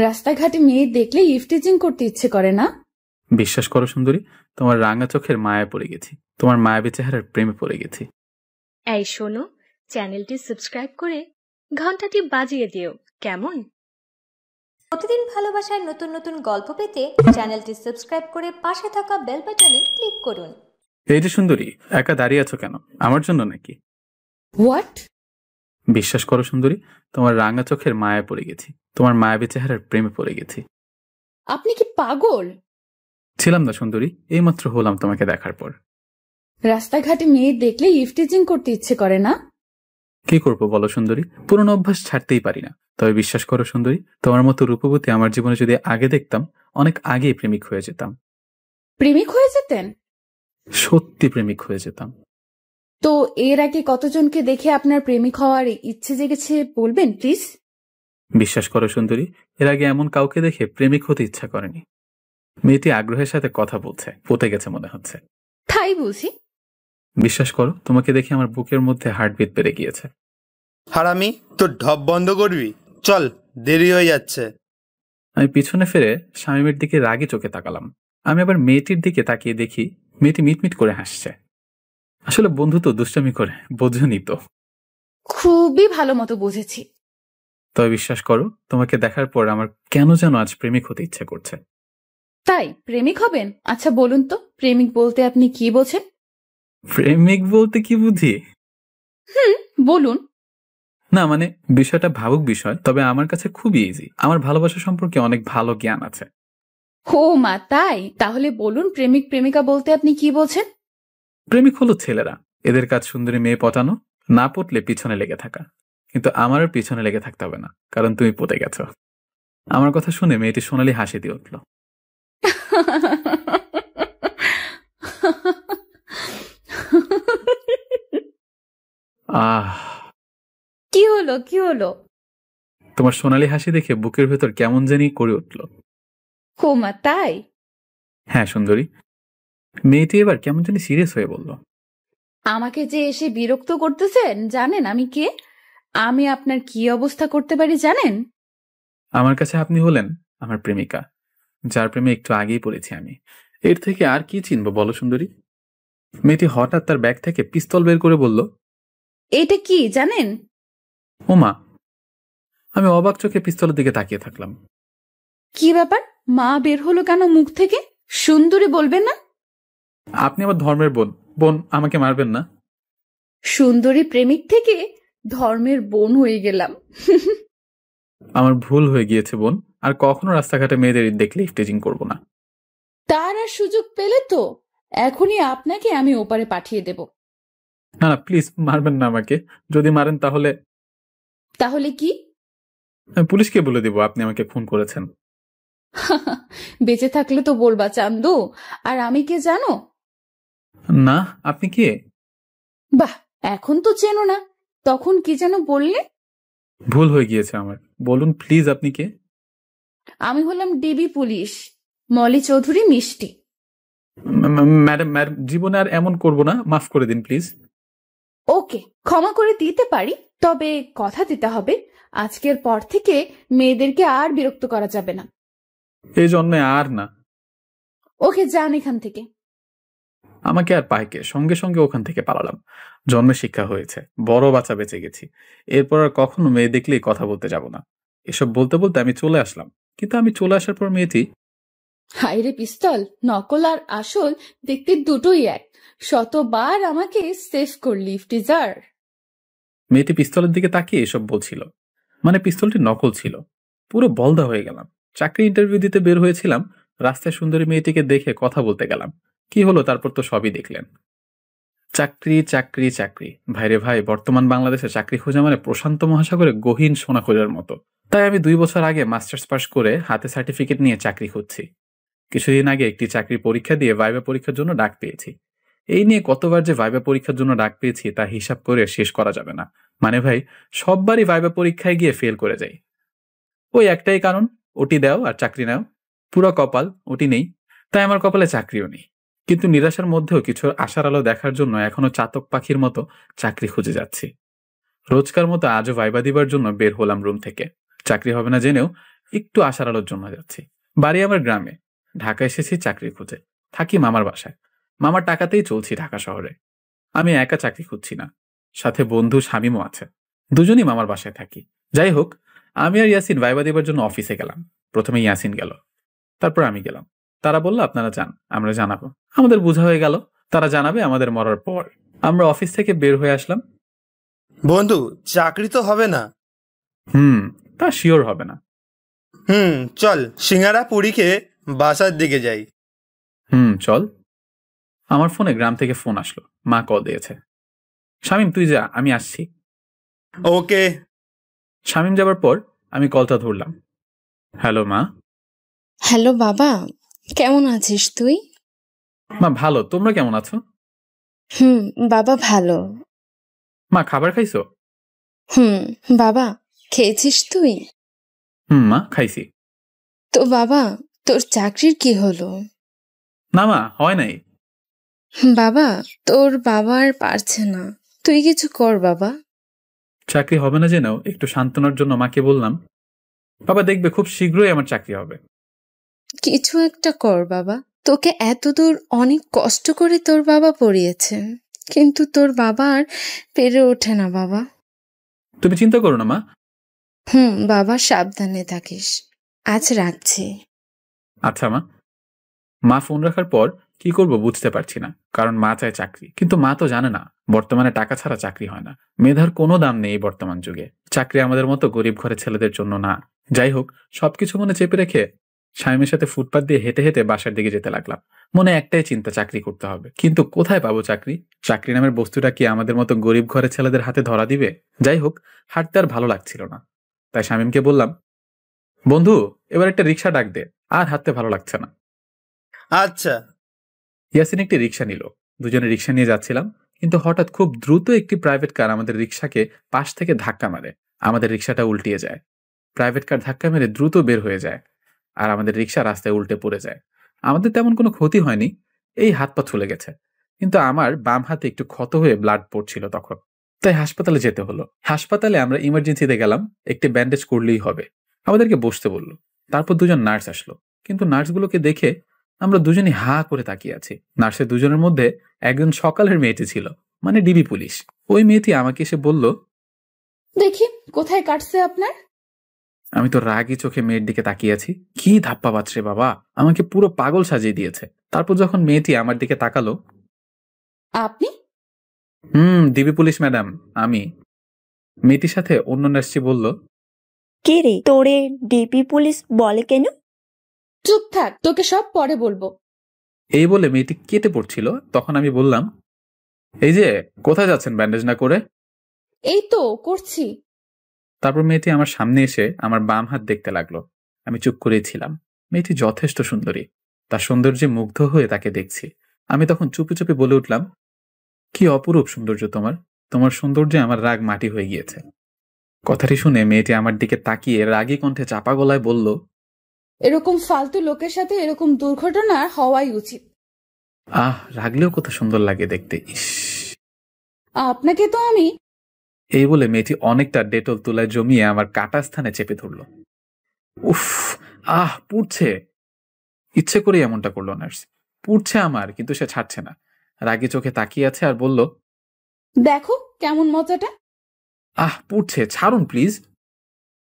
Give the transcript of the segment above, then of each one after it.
রাস্তাঘাটে মেয়ে দেখলে ইফটিজিং করতে ইচ্ছে করে না? বিশ্বাস করো সুন্দরী, তোমার রাঙা চোখের মায়ায় পড়ে গেছি, তোমার মায়াবী চেহারার প্রেমে পড়ে গেছি। এই শোনো, চ্যানেলটি সাবস্ক্রাইব করে ঘন্টাটি বাজিয়ে দিও কেমন? প্রতিদিন ভালোবাসার নতুন নতুন গল্প পেতে চ্যানেলটি সাবস্ক্রাইব করে পাশে থাকা বেল বাটনে ক্লিক করুন। এই যে সুন্দরী, একা দাঁড়িয়ে আছো কেন? আমার জন্য নাকি? হোয়াট? বিশ্বাস করো সুন্দরী, তোমার রাঙা চোখের মায়ায় পড়ে গেছি, তোমার মায়াবী চেহারার প্রেমে পড়ে গেছি। আপনি কি পাগল? ছিলাম না সুন্দরী, এইমাত্র হলাম তোমাকে দেখার পর। রাস্তাঘাটে মেয়ে দেখলে ইফটিজিং করতে ইচ্ছে করে না? কি করবো বলো সুন্দরী, পুরনো অভ্যাস ছাড়তেই পারি না। তবে বিশ্বাস করো সুন্দরী, তোমার মতো রূপবতী আমার জীবনে যদি আগে দেখতাম, অনেক আগেই প্রেমিক হয়ে যেতাম। প্রেমিক হয়ে যেতেন? সত্যি প্রেমিক হয়ে যেতাম। তো এর আগে কতজনকে দেখে আপনার প্রেমিক হওয়ার ইচ্ছে জেগেছে বলবেন প্লিজ? বিশ্বাস করো সুন্দরী, এর আগে এমন কাউকে দেখে প্রেমিক হতে ইচ্ছা করেনি। মেয়েটি আগ্রহের সাথে কথা বলছে, পতে গেছে মনে হচ্ছে। তাই বুঝি? বিশ্বাস করো, তোমাকে দেখে আমার বুকের মধ্যে হার্টবিট বেড়ে গিয়েছে। হারামি, তোর ঢপ বন্ধ করবি? চল, দেরি হয়ে যাচ্ছে। আমি পিছনে ফিরে শামীমের দিকে রাগে চোখে তাকালাম। আমি আবার মেয়েটির দিকে তাকিয়ে দেখি মেয়েটি মিটমিট করে হাসছে। আসলে বন্ধু তো দুষ্টামি করে, বোঝনি তো। খুবই ভালো মতো বুঝেছি। তবে বিশ্বাস করো, তোমাকে দেখার পর আমার কেন যেন আজ প্রেমিক হতে ইচ্ছে করছে। তাই প্রেমিক হবেন? আচ্ছা বলুন তো, প্রেমিক বলতে আপনি কি বোঝেন? প্রেমিক বলতে কি বুঝি? বলুন। না মানে, বিষয়টা ভাবুক বিষয়, তবে আমার কাছে খুবই ইজি। আমার ভালোবাসা সম্পর্কে অনেক ভালো জ্ঞান আছে। ও মা, তাই? তাহলে বলুন, প্রেমিক প্রেমিকা বলতে আপনি কি বোঝেন? প্রেমিক হলো ছেলেরা, এদের কাজ সুন্দরী মেয়ে পটানো, না পটলে পিছনে লেগে থাকা। কিন্তু আমার আর পিছনে লেগে থাকতে হবে না, কারণ তুমি পটে গেছো। আমার কথা শুনে মেয়েটি সোনালি হাসি দিয়ে উঠল। আহ, কি হলো কি হলো? তোমার সোনালি হাসি দেখে বুকের ভেতর কেমন জানি করে উঠল। ও মা, তাই? হ্যাঁ সুন্দরী। মেয়েটি এবার কেমন জানি সিরিয়াস হয়ে বলল, আমাকে যে এসে বিরক্ত করতেছেন, জানেন আমি কে? আমি আপনার কি অবস্থা করতে পারি জানেন? আমার কাছে আপনি হলেন আমার প্রেমিকা, যার প্রেমে একটু আগেই পড়েছি আমি। এর থেকে আর কি চিনবো বলো সুন্দরী? মেয়েটি হঠাৎ তার ব্যাগ থেকে পিস্তল বের করে বলল, এটা কি জানেন? ওমা! আমি অবাক চোখে পিস্তলের দিকে তাকিয়ে থাকলাম। কি ব্যাপার? মা বের হলো কেন মুখ থেকে? সুন্দরী বলবেন না? আপনি আমার ধর্মের বোন, বোন আমাকে মারবেন না। সুন্দরী প্রেমিক থেকে ধর্মের বোন হয়ে গেলাম। আমার ভুল হয়ে গিয়েছে বোন, আর কখনো রাস্তাঘাটে মেয়েদের দেখলে ইফটিজিং করবো না। তার আর সুযোগ পেলে তো এখনই আপনাকে আমি ওপারে পাঠিয়ে দেব। না না প্লিজ, মারবেন না আমাকে। যদি মারেন তাহলে? তাহলে কি? আমি পুলিশকে বলে দিব আপনি আমাকে খুন করেছেন। বেঁচে থাকলে তো বলবা চান্দু। আর আমি কে জানো? না, আপনি কে? বাহ, এখন তো চেনো না, তখন কি যেন বললে? ভুল হয়ে গিয়েছে আমার, বলুন প্লিজ আপনি কে? আমি হলাম ডিবি পুলিশ, মলি চৌধুরী মিষ্টি। ম্যাডাম ম্যাডাম, জীবনে আর এমন করবো না, মাফ করে দিন প্লিজ। ওকে, ক্ষমা করে দিতে পারি, তবে কথা দিতে হবে আজকের পর থেকে মেয়েদেরকে আর বিরক্ত করা যাবে না। এই জন্মে আর না। ওকে, যান এখান থেকে। আমাকে আর পাইকে সঙ্গে সঙ্গে ওখান থেকে পালালাম। জন্মে শিক্ষা হয়েছে, বড় বাচ্চা বেঁচে গেছি। এরপর আর কখনো মেয়ে দেখলেই কথা বলতে যাব না। এসব বলতে বলতে আমি চলে আসলাম, কিন্তু আমি চলে আসার পর মেয়েটি, হাইরে পিস্তল, নকল আর আসল দেখতে দুটোই এক। শতবার আমাকে সেভ করলি ইফটিজার। মেয়েটি পিস্তলের দিকে তাকিয়ে এসব বলছিল, মানে পিস্তলটি নকল ছিল। পুরো বলদা হয়ে গেলাম। চাকরি ইন্টারভিউ দিতে বের হয়েছিলাম, রাস্তায় সুন্দরী মেয়েটিকে দেখে কথা বলতে গেলাম। কি হলো তারপর তো সবই দেখলেন। চাকরি চাকরি চাকরি, ভাইরে ভাই, বর্তমান বাংলাদেশে চাকরি খোঁজা মানে প্রশান্ত মহাসাগরে গহীন সোনা খোঁজার মতো। তাই আমি 2 বছর আগে মাস্টার্স পাস করে হাতে সার্টিফিকেট নিয়ে চাকরি খুঁজছি। কিছুদিন আগে একটি চাকরির পরীক্ষা দিয়ে ভাইবা পরীক্ষার জন্য ডাক পেয়েছি। এই নিয়ে কতবার যে ভাইবা পরীক্ষার জন্য ডাক পেয়েছি তা হিসাব করে শেষ করা যাবে না। মানে ভাই, সববারই ভাইবা পরীক্ষায় গিয়ে ফেল করে যাই। ওই একটাই কারণ, ওটি দাও আর চাকরি নাও। পুরো কপাল, ওটি নেই, তাই আমার কপালে চাকরিও নেই। কিন্তু নিরাশার মধ্যেও কিছু আশার আলো দেখার জন্য এখনো চাতক পাখির মতো চাকরি খুঁজে যাচ্ছি। রোজকার মতো আজও ভাইবা দিবার জন্য বের হলাম রুম থেকে। চাকরি হবে না জেনেও একটু আশার আলোর জন্য যাচ্ছি। বাড়ি আমার গ্রামে। ঢাকা এসেছি চাকরি খুঁজে। থাকি মামার বাসায়। মামার টাকাতেই চলছি ঢাকা শহরে। আমি একা চাকরি খুঁজছি না, সাথে বন্ধু শামীমও আছে। দুজনই মামার বাসায় থাকি। যাই হোক, আমি আর ইয়াসিন ভাইবা দেবার জন্য অফিসে গেলাম। প্রথমে ইয়াসিন গেল, তারপর আমি গেলাম। তারা বলল আপনারা যান, আমরা জানাবো। আমাদের বোঝা হয়ে গেল তারা জানাবে আমাদের মরার পর। আমরা অফিস থেকে বের হয়ে আসলাম। বন্ধু, চাকরি তো হবে না। তা শিওর হবে না। চল সিঙ্গারা পুরি খেয়ে বাসার দিকে যাই। চল। আমার ফোনে গ্রাম থেকে ফোন আসলো। মা কল দিয়েছে। শামীম তুই যা, আমি আসছি। ওকে। শামীম যাবার পর আমি কলটা ধরলাম। হ্যালো মা। হ্যালো বাবা, কেমন আছিস তুই? মা ভালো, তোমরা কেমন আছো? বাবা ভালো। মা খাবার খাইছো? বাবা খেয়েছিস তুই? মা খাইছি। তো বাবা তোর চাকরির কি হলো? না মা, হয় নাই। বাবা তোর বাবা আর পারছে না, তুই কিছু কর বাবা। চাকরি হবে না জেনেও একটু সান্ত্বনার জন্য মাকে বললাম, বাবা দেখবে খুব শীঘ্রই আমার চাকরি হবে। কিছু একটা কর বাবা, তোকে এতদূর অনেক কষ্ট করে তোর বাবা পড়িয়েছেন, কিন্তু তোর বাবা আর পেরে ওঠে না বাবা। তুমি চিন্তা করো না মা। বাবা সাবধানে থাকিস। আজ রাখছি। আচ্ছা মা। মা ফোন রাখার পর কি করব বুঝতে পারছি না, কারণ মা চায় চাকরি, কিন্তু মা তো জানে না বর্তমানে টাকা ছাড়া চাকরি হয় না। মেধার কোনো দাম নেই এই বর্তমান যুগে। চাকরি আমাদের মতো গরিব ঘরের ছেলেদের জন্য না। যাই হোক, সবকিছু মনে চেপে রেখে শামীমের সাথে ফুটপাত দিয়ে হেঁটে হেঁটে বাসার দিকে যেতে লাগলাম। মনে একটাই চিন্তা, চাকরি করতে হবে, কিন্তু কোথায় পাবো চাকরি? চাকরি নামের বস্তুটা কি আমাদের মতো গরিব ঘরের ছেলেদের হাতে ধরা দিবে? যাই হোক, হাঁটতে আর ভালো লাগছিল না, তাই শামীমকে বললাম, বন্ধু এবার একটা রিক্সা ডাক দে, আর হাঁটতে ভালো লাগছে না। আচ্ছা। ইয়াসিন একটি রিক্সা নিল। দুজনে রিক্সা নিয়ে যাচ্ছিলাম, কিন্তু হঠাৎ খুব দ্রুত একটি প্রাইভেট কার আমাদের রিক্সাকে পাশ থেকে ধাক্কা মারে। আমাদের রিক্সাটা উল্টিয়ে যায়। প্রাইভেট কার ধাক্কা মেরে দ্রুত বের হয়ে যায়, আর আমাদের রিক্সা রাস্তায় উল্টে পড়ে যায়। আমাদের তেমন কোনো ক্ষতি হয়নি, এই হাত পা ছুলে গেছে, কিন্তু আমার বাম হাতে একটু ক্ষত হয়ে ব্লাড পড়ছিল তখন, তাই হাসপাতালে যেতে হলো। হাসপাতালে আমরা ইমার্জেন্সিতে গেলাম, একটি ব্যান্ডেজ করলেই হবে। আমাদেরকে বসতে বলল। তারপর দুজন নার্স আসলো, কিন্তু নার্সগুলোকে দেখে আমরা দুজনই হা করে তাকিয়ে আছি। নার্সের দুজনের মধ্যে একজন সকালের মেয়েটি ছিল, মানে ডিবি পুলিশ। ওই মেয়েটি আমাকে এসে বলল, দেখি কোথায় কাটছে আপনার। আমি তো রাগী চোখে মেয়ের দিকে তাকিয়ে আছি। কি ধাপ্পা বাজছে বাবা, আমাকে পুরো পাগল সাজিয়ে দিয়েছে। তারপর যখন মেয়েটি আমার দিকে তাকালো, আপনি? ডিবি পুলিশ ম্যাডাম, আমি। মেয়েটির সাথে অন্য নার্সটি বলল, কে রে তোরে ডিপি পুলিশ বলে কেন? চুপ থাক, তোকে সব পরে বলবো। এই বলে মেয়েটি কেটে পড়ছিল। তখন আমি বললাম, এই যে কোথায় যাচ্ছেন ব্যান্ডেজ না করে? এই তো করছি। তারপর মেয়েটি আমার সামনে এসে আমার বাম হাত দেখতে লাগলো। আমি চুপ করেই ছিলাম। মেয়েটি যথেষ্ট সুন্দরী, তার সৌন্দর্যে মুগ্ধ হয়ে তাকে দেখছি। আমি তখন চুপি চুপি বলে উঠলাম, কি অপরূপ সৌন্দর্য তোমার, তোমার সৌন্দর্যে আমার রাগ মাটি হয়ে গিয়েছে। কথাটি শুনে মেয়েটি আমার দিকে তাকিয়ে রাগী কণ্ঠে চাপা গলায় বলল, এরকম ফালতু লোকের সাথে এরকম দুর্ঘটনা হওয়াই উচিত। রাগলেও কত সুন্দর লাগে দেখতে, ইস। আপনাকে তো আমি। এই বলে মেয়েটি অনেকটা ডেটল তুলায় জমিয়ে আমার কাটা স্থানে চেপে ধরল। উফ, পুড়ছে। ইচ্ছে করে এমনটা করলো নার্স। পুড়ছে আমার, কিন্তু সে ছাড়ছে না। রাগী চোখে তাকিয়ে আছে আর বলল, দেখো কেমন মজাটা। পুড়ছে, ছাড়ুন প্লিজ।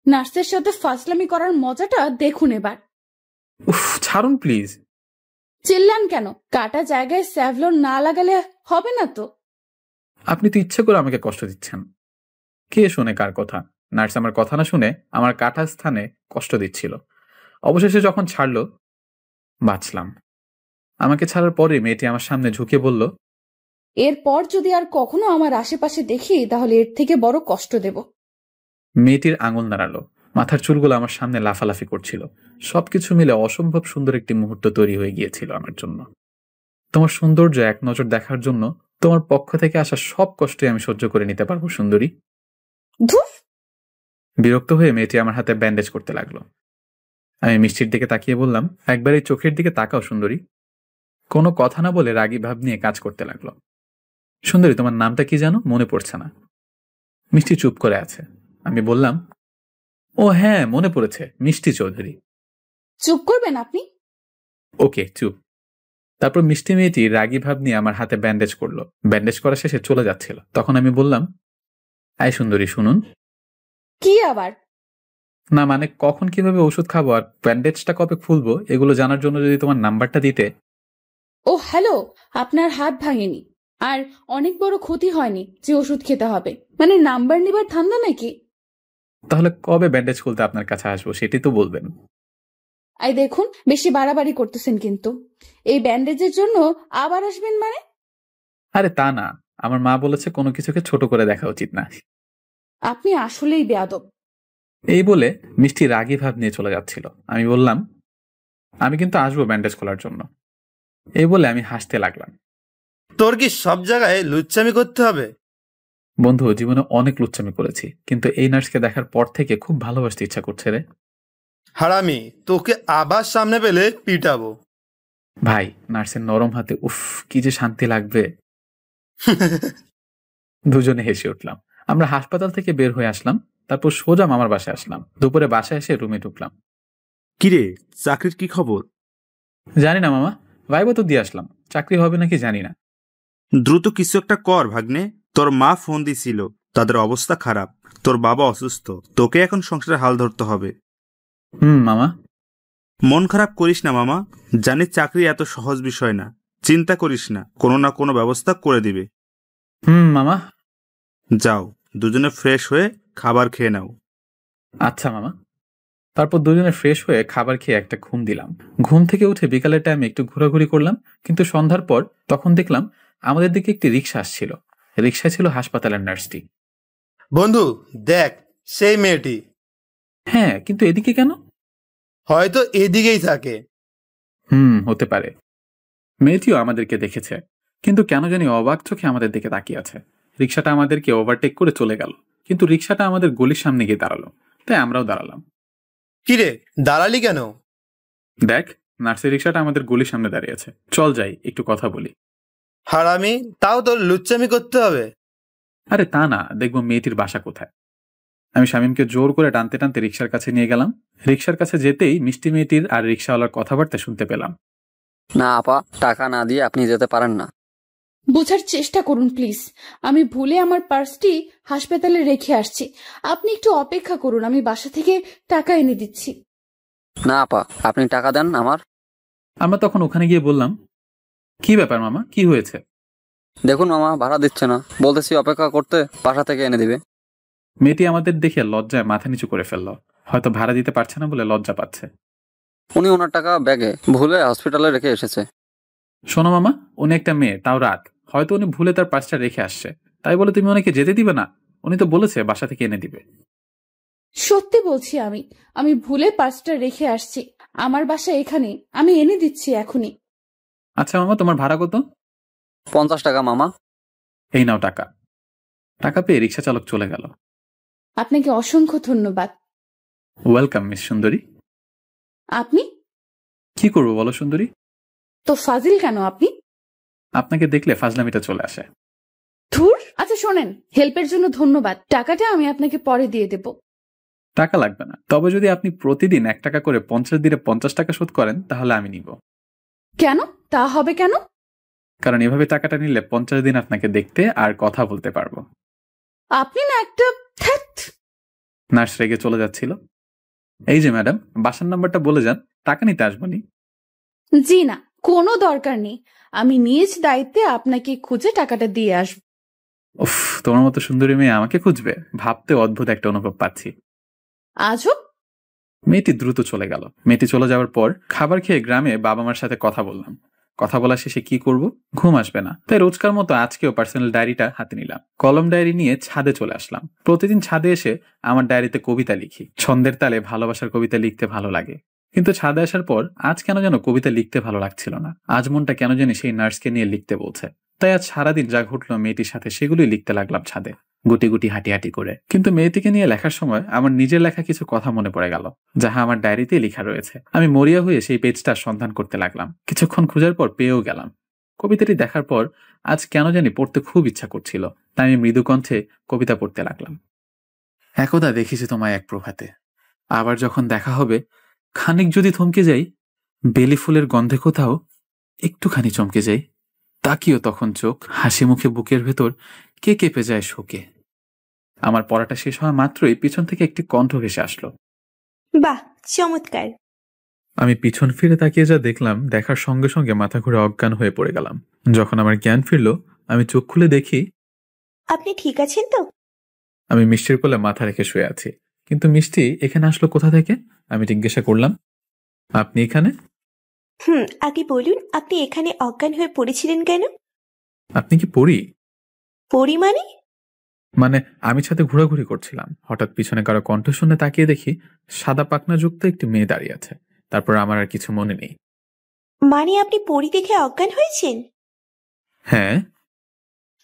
নার্সের সাথে ফাজলামি করার মজাটা দেখুন এবার। উফ, ছাড়ুন প্লিজ। চিল্লান কেন? কাটা জায়গায় স্যাভলন না লাগালে হবে না তো? আপনি তো ইচ্ছে করে আমাকে কষ্ট দিচ্ছেন। কে শোনে কার কথা? নার্স আমার কথা না শুনে আমার কাটা স্থানে কষ্ট দিচ্ছিল। অবশেষে যখন ছাড়লো, বাঁচলাম। আমাকে ছাড়ার পরে মেয়েটি আমার সামনে ঝুঁকে বলল, এরপর যদি আর কখনো আমার আশেপাশে দেখি তাহলে এর থেকে বড় কষ্ট দেব। মেয়েটির আঙুল নাড়ালো। মাথার চুলগুলো আমার সামনে লাফালাফি করছিল। সবকিছু মিলে অসম্ভব সুন্দর একটি মুহূর্ত তৈরি হয়ে গিয়েছিল আমার জন্য। তোমার সৌন্দর্য এক নজর দেখার জন্য তোমার পক্ষ থেকে আসা সব কষ্টই আমি সহ্য করে নিতে পারবো সুন্দরী। বিরক্ত হয়ে মেয়েটি আমার হাতে ব্যান্ডেজ করতে লাগলো। আমি মিষ্টির দিকে তাকিয়ে বললাম, একবার এই চোখের দিকে তাকাও সুন্দরী। কোনো কথা না বলে রাগী ভাব নিয়ে কাজ করতে লাগলো। সুন্দরী, তোমার নামটা কি জানো? মনে পড়ছে না। মিষ্টি চুপ করে আছে। আমি বললাম, ও হ্যাঁ, মনে পড়েছে, মিষ্টি চৌধুরী। চুপ করবেন আপনি? ওকে, চুপ। তারপর মিষ্টি মেয়েটি রাগী ভাব নিয়ে আমার হাতে ব্যান্ডেজ করলো। ব্যান্ডেজ করা শেষে চলে যাচ্ছিল, তখন আমি বললাম, আয় সুন্দরী, শুনুন। কি আবার? না মানে কখন কিভাবে ওষুধ খাবো আর ব্যান্ডেজটা কবে খুলবো এগুলো জানার জন্য যদি তোমার নাম্বারটা দিতে। ও হ্যালো, আপনার হাত ভাঙেনি আর অনেক বড় ক্ষতি হয়নি যে ওষুধ খেতে হবে, মানে নাম্বার নিবার ধান্দা নাকি? তাহলে কবে ব্যান্ডেজ খুলতে আপনার কাছে আসবো সেটি তো বলবেন। এই দেখুন, বেশি বাড়াবাড়ি করতেছেন কিন্তু। এই ব্যান্ডেজের জন্য আবার আসবেন মানে? আরে তা না, আমার মা বলেছে কোনো কিছুকে ছোট করে দেখা উচিত না। আপনি আসলেই বেয়াদব। এই বলে মিষ্টি রাগী ভাব নিয়ে চলে যাচ্ছিল। আমি বললাম, আমি কিন্তু আসবো ব্যান্ডেজ খোলার জন্য। এই বলে আমি হাসতে লাগলাম। তোর কি সব জায়গায় লুচ্চামি করতে হবে? বন্ধু, জীবনে অনেক লুচ্চামি করেছি, কিন্তু এই নার্সকে দেখার পর থেকে খুব ভালোবাসতে ইচ্ছা করছে রে। হারামি, তোকে আবার সামনে পেলে পিটাবো। ভাই, নার্সের নরম হাতে উফ কি যে শান্তি লাগবে। দুজনে হেসে উঠলাম। আমরা হাসপাতাল থেকে বের হয়ে আসলাম, তারপর সোজা মামার বাসায় আসলাম। দুপুরে বাসায় এসে রুমে ঢুকলাম। কিরে, চাকরির কি খবর? জানি না মামা, ভাইবা তো দিয়ে আসলাম, চাকরি হবে নাকি জানি না। দ্রুত কিছু একটা কর ভাগ্নে। তোর মা ফোন দিছিল, তাদের অবস্থা খারাপ, তোর বাবা অসুস্থ, তোকে এখন সংসারের হাল ধরতে হবে। মামা। মন খারাপ করিস না মামা, জানি চাকরি এত সহজ বিষয় না, চিন্তা করিস না, কোনো না কোনো ব্যবস্থা করে দিবে। মামা। যাও, দুজনে ফ্রেশ হয়ে খাবার খেয়ে নাও। আচ্ছা মামা। তারপর দুজনে ফ্রেশ হয়ে খাবার খেয়ে একটা ঘুম দিলাম। ঘুম থেকে উঠে বিকালের টাইমে একটু ঘোরাঘুরি করলাম, কিন্তু সন্ধ্যার পর তখন দেখলাম আমাদের দিকে একটি রিক্সা আসছিল। রিক্সায় ছিল হাসপাতালের নার্সটি। বন্ধু দেখ, সেই মেয়েটি। হ্যাঁ, কিন্তু এদিকে কেন? হয়তো এদিকেই থাকে। হতে পারে। মেয়েটিও আমাদেরকে দেখেছে, কিন্তু কেন জানি অবাক চোখে আমাদের দিকে তাকিয়ে আছে। রিক্সাটা আমাদেরকে ওভারটেক করে চলে গেল, কিন্তু রিক্সাটা আমাদের গলির সামনে গিয়ে দাঁড়ালো, তাই আমরাও দাঁড়ালাম। কিরে, দাঁড়ালি কেন? দেখ, নার্সের রিক্সাটা আমাদের গলির সামনে দাঁড়িয়ে আছে, চল যাই একটু কথা বলি। হারামি, তাও তোর লুচ্চামি করতে হবে? আরে তা না, দেখবো মেয়েটির বাসা কোথায়। আমি শামীমকে জোর করে টানতে টানতে রিক্সার কাছে নিয়ে গেলাম। রিক্সার কাছে যেতেই মিষ্টি মেয়েটির আর রিক্সাওয়ালার কথাবার্তা শুনতে পেলাম। না আপা, টাকা না দিয়ে আপনি যেতে পারেন না। বোঝার চেষ্টা করুন প্লিজ, আমি ভুলে আমার পার্সটি হাসপাতালে রেখে আসছি। আপনি একটু অপেক্ষা করুন, আমি বাসা থেকে টাকা এনে দিচ্ছি। না আপা, আপনি টাকা দেন আমার। আমরা তখন ওখানে গিয়ে বললাম, কি ব্যাপার মামা, কি হয়েছে? দেখুন মামা, ভাড়া দিচ্ছে না, বলতেছি অপেক্ষা করতে, বাসা থেকে এনে দিবে। মেয়েটি আমাদের দেখে লজ্জায় মাথা নিচু করে ফেললো, হয়তো ভাড়া দিতে পারছে না বলে লজ্জা পাচ্ছে। উনি ওনার টাকা ব্যাগে ভুলে হসপিটালে রেখে এসেছে। শোনো মামা, উনি একটা মেয়ে, তাও রাত, হয়তো উনি ভুলে তার পার্সটা রেখে আসছে, তাই বলে তুমি ওনাকে যেতে দিবে না? উনি তো বলেছে বাসা থেকে এনে দিবে। সত্যি বলছি, আমি ভুলে পার্সটা রেখে আসছি। আমার বাসা এখানে, আমি এনে দিচ্ছি এখনই। আচ্ছা মামা, তোমার ভাড়া কত? 50 টাকা মামা। এই নাও টাকা। টাকা পেয়ে রিক্সা চালক চলে গেল। আপনাকে অসংখ্য ধন্যবাদ। ওয়েলকাম মিস সুন্দরী। আপনি কি করবো বলো সুন্দরী? তো ফাজিল কেন আপনি? আপনাকে দেখলে ফাজলামিটা চলে আসে। ধুর। আচ্ছা শোনেন, হেল্পের জন্য ধন্যবাদ, টাকাটা আমি আপনাকে পরে দিয়ে দেব। টাকা লাগবে না, তবে যদি আপনি প্রতিদিন 1 টাকা করে 50 দিনে 50 টাকা শোধ করেন তাহলে আমি নিব। কেন? তা হবে কেন? কারণ এভাবে টাকাটা নিলে 50 দিন আপনাকে দেখতে আর কথা বলতে পারবো। আপনি না একটা নার্স রেগে চলে যাচ্ছিল। এই যে ম্যাডাম, বাসার নাম্বারটা বলে যান, টাকা নিতে আসবনি। জি না, কোনো দরকার নেই, আমি নিজ দায়িত্বে আপনাকে খুঁজে টাকাটা দিয়ে আসব। উফ, তোমার মতো সুন্দরী মেয়ে আমাকে খুঁজবে, ভাবতে অদ্ভুত একটা অনুভব পাচ্ছি। আজব। মেয়েটি দ্রুত চলে গেল। মেয়েটি চলে যাওয়ার পর খাবার খেয়ে গ্রামে বাবা মার সাথে কথা বললাম। কথা বলা শেষে কি করব, ঘুম আসবে না, তাই রোজকার মতো আজকেও পার্সোনাল ডায়েরিটা হাতে নিলাম। কলম ডায়েরি নিয়ে ছাদে চলে আসলাম। প্রতিদিন ছাদে এসে আমার ডায়েরিতে কবিতা লিখি। ছন্দের তালে ভালোবাসার কবিতা লিখতে ভালো লাগে, কিন্তু ছাদে আসার পর আজ কেন যেন কবিতা লিখতে ভালো লাগছিল না। আজ মনটা কেন জানি সেই নার্সকে নিয়ে লিখতে বলছে, তাই আজ সারাদিন যা ঘটলো মেয়েটির সাথে সেগুলোই লিখতে লাগলাম ছাদে, গুটি গুটি হাঁটি হাঁটি করে। কিন্তু মেয়েটিকে নিয়ে লেখার সময় আমার নিজের লেখা কিছু কথা মনে পড়ে গেল, যাহা আমার ডায়েরিতে লেখা রয়েছে। আমি মরিয়া হয়ে সেই পেজটা সন্ধান করতে লাগলাম। কিছুক্ষণ খোঁজার পর পেয়েও গেলাম। কবিতাটি দেখার পর আজ কেন জানি পড়তে খুব ইচ্ছা করছিল, তাই আমি মৃদু কণ্ঠে কবিতা পড়তে লাগলাম। একদা দেখেছি তোমায় এক প্রভাতে, আবার যখন দেখা হবে খানিক যদি থমকে যাই, বেলি ফুলের গন্ধে কোথাও একটুখানি চমকে যাই, তাকিও তখন চোখ হাসি মুখে বুকের ভেতর কে কেঁপে যায় শোকে। আমার পড়াটা শেষ হওয়া মাত্রই পিছন থেকে একটি কণ্ঠ ভেসে আসলো। বাহ, চমৎকার। আমি পিছন ফিরে তাকিয়ে যা দেখলাম, দেখার সঙ্গে সঙ্গে মাথা ঘুরে অজ্ঞান হয়ে পড়ে গেলাম। যখন আমার জ্ঞান ফিরল, আমি চোখ খুলে দেখি আপনি ঠিক আছেন তো? আমি মিষ্টির কোলে মাথা রেখে শুয়ে আছি। কিন্তু মিষ্টি এখানে আসলো কোথা থেকে? আমি জিজ্ঞাসা করলাম, আপনি এখানে? আগে বলুন, আপনি এখানে অজ্ঞান হয়ে পড়েছিলেন কেন? আপনি কি পড়ি? পড়ি মানে? মানে আমি ছাদে ঘোরাঘুরি করছিলাম, হঠাৎ পিছনে কারো কণ্ঠ শুনে তাকিয়ে দেখি সাদা পাখনা যুক্ত একটি মেয়ে দাঁড়িয়ে আছে। তারপর আমার আর কিছু মনে নেই। মানে আপনি পড়ি দেখে অজ্ঞান হয়েছেন? হ্যাঁ।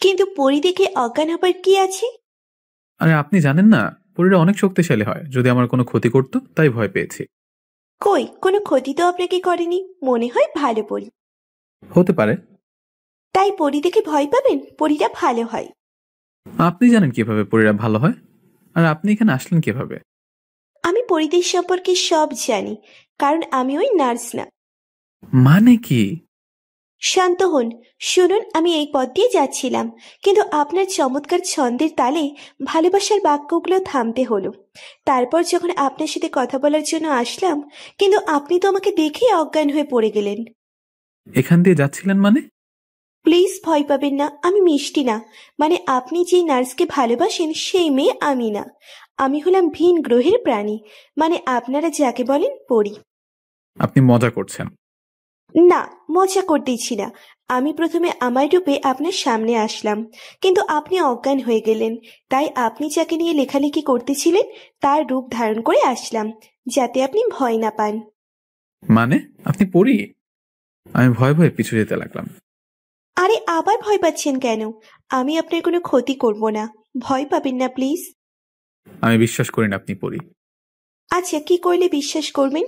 কিন্তু পড়ি দেখে অজ্ঞান হবার কি আছে? আরে আপনি জানেন না, পরীরা অনেক শক্তিশালী হয়, যদি আমার কোনো ক্ষতি করতো তাই ভয় পেয়েছি। কই, কোনো ক্ষতি তো আপনাকে করেনি, মনে হয় ভালো পড়ি। হতে পারে। তাই পড়ি দেখে ভয় পাবেন? পড়িরা ভালো হয়। আপনি জানেন কিভাবে পরীরা ভালো হয়? আর আপনি এখানে আসলেন কিভাবে? আমি পরিদের সম্পর্কে সব জানি, কারণ আমি ওই নার্স না। মানে কি? শান্ত হন, শুনুন, আমি এই পথ দিয়ে যাচ্ছিলাম, কিন্তু আপনার চমৎকার ছন্দের তালে ভালোবাসার বাক্যগুলো থামতে হলো। তারপর যখন আপনার সাথে কথা বলার জন্য আসলাম, কিন্তু আপনি তো আমাকে দেখেই অজ্ঞান হয়ে পড়ে গেলেন। এখান দিয়ে যাচ্ছিলেন মানে? প্লিজ ভয় পাবেন না, আমি মিষ্টি না। মানে আপনি যে নার্সকে ভালোবাসেন সেই মেয়ে আমি না। আমি হলাম ভিন গ্রহের প্রাণী, মানে আপনারা যাকে বলেন পরী। আপনি মজা করছেন? না, মজা করতেইছি না। আমি প্রথমে আমার রূপে আপনার সামনে আসলাম, কিন্তু আপনি অজ্ঞান হয়ে গেলেন। তাই আপনি যাকে নিয়ে লেখালেখি করতেছিলেন তার রূপ ধারণ করে আসলাম, যাতে আপনি ভয় না পান। মানে আপনি পড়ি? আমি ভয় ভয়ে পিছু যেতে লাগলাম। আরে আবার ভয় পাচ্ছেন কেন? আমি আপনার কোনো ক্ষতি করব না, ভয় পাবেন না প্লিজ। আমি বিশ্বাস করি না আপনি পড়ি। আচ্ছা, কি করলে বিশ্বাস করবেন?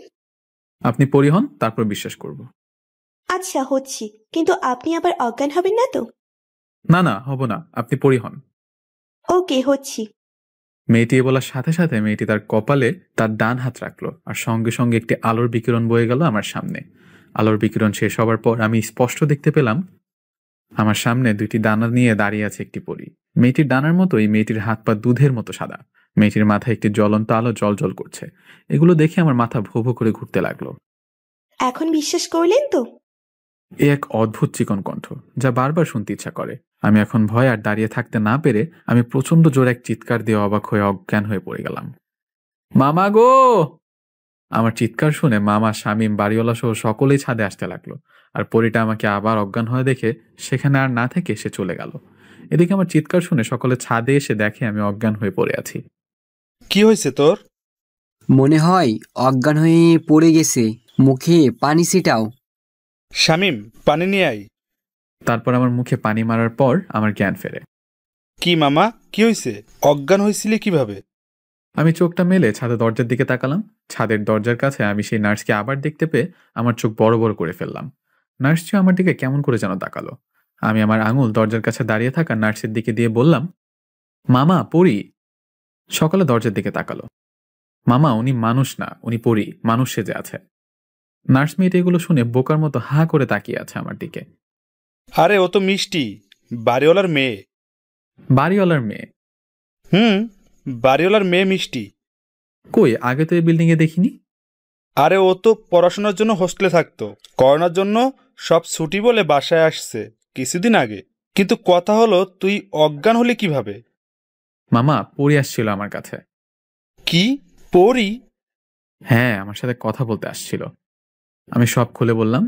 আপনি পড়ি হন, তারপর বিশ্বাস করব। আচ্ছা হচ্ছি, কিন্তু আপনি আবার অজ্ঞান হবেন না তো? না না, হব না, আপনি পড়ি হন। ওকে, হচ্ছি। মেয়েটি বলার সাথে সাথে মেয়েটি তার কপালে তার ডান হাত রাখলো, আর সঙ্গে সঙ্গে একটি আলোর বিকিরণ বয়ে গেল আমার সামনে। আলোর বিকিরণ শেষ হবার পর আমি স্পষ্ট দেখতে পেলাম আমার সামনে দুইটি ডানা নিয়ে দাঁড়িয়ে আছে একটি পরী। মেয়েটির ডানার মতোই মেয়েটির হাত পা দুধের মতো সাদা। মেয়েটির মাথায় একটি জ্বলন্ত আলো জল করছে। এগুলো দেখে আমার মাথা ভো ভো করে ঘুরতে লাগলো। এখন বিশ্বাস করলেন তো? এ এক অদ্ভুত চিকন কণ্ঠ, যা বারবার শুনতে ইচ্ছা করে। আমি এখন ভয় আর দাঁড়িয়ে থাকতে না পেরে আমি প্রচন্ড জোরে এক চিৎকার দিয়ে অবাক হয়ে অজ্ঞান হয়ে পড়ে গেলাম। মামা গো! আমার চিৎকার শুনে মামা, শামীম, বাড়িওয়ালা সহ সকলেই ছাদে আসতে লাগলো। আর পরীটা আমাকে আবার অজ্ঞান হয়ে দেখে সেখানে আর না থেকে সে চলে গেল। এদিকে আমার চিৎকার শুনে সকলে ছাদে এসে দেখে আমি অজ্ঞান হয়ে পড়ে আছি। কি হয়েছে তোর? মনে হয় অজ্ঞান হয়ে পড়ে গেছে, মুখে পানি ছিটাও। শামীম, পানি নিয়ে আয়। তারপর আমার মুখে পানি মারার পর আমার জ্ঞান ফেরে। কি মামা, কি হয়েছে? অজ্ঞান হয়েছিলি কিভাবে? আমি চোখটা মেলে ছাদের দরজার দিকে তাকালাম। ছাদের দরজার কাছে আমি সেই নার্সকে আবার দেখতে পেয়ে আমার চোখ বড় বড় করে ফেললাম। নার্সটিও আমার দিকে কেমন করে যেন তাকালো। আমি আমার আঙুল দরজার কাছে দাঁড়িয়ে থাকা নার্সের দিকে দিয়ে বললাম, মামা পড়ি। সকালে দরজার দিকে তাকালো। মামা, উনি মানুষ না, উনি পড়ি, মানুষ সেজে আছে। নার্স মেয়েটি এগুলো শুনে বোকার মতো হা করে তাকিয়ে আছে আমার দিকে। আরে ও তো মিষ্টি, বাড়িওয়ালার মেয়ে। বাড়িওয়ালার মেয়ে? বাড়িওয়ালার মেয়ে মিষ্টি। কই, আগে তো এই বিল্ডিং এ দেখিনি। আরে ও তো পড়াশোনার জন্য হোস্টেলে থাকতো, করোনার জন্য সব ছুটি বলে বাসায় আসছে কিছুদিন আগে। কিন্তু কথা হলো, তুই অজ্ঞান হলি কিভাবে? মামা, পড়ি আসছিল আমার কাছে। কি পড়ি? হ্যাঁ, আমার সাথে কথা বলতে আসছিল। আমি সব খুলে বললাম।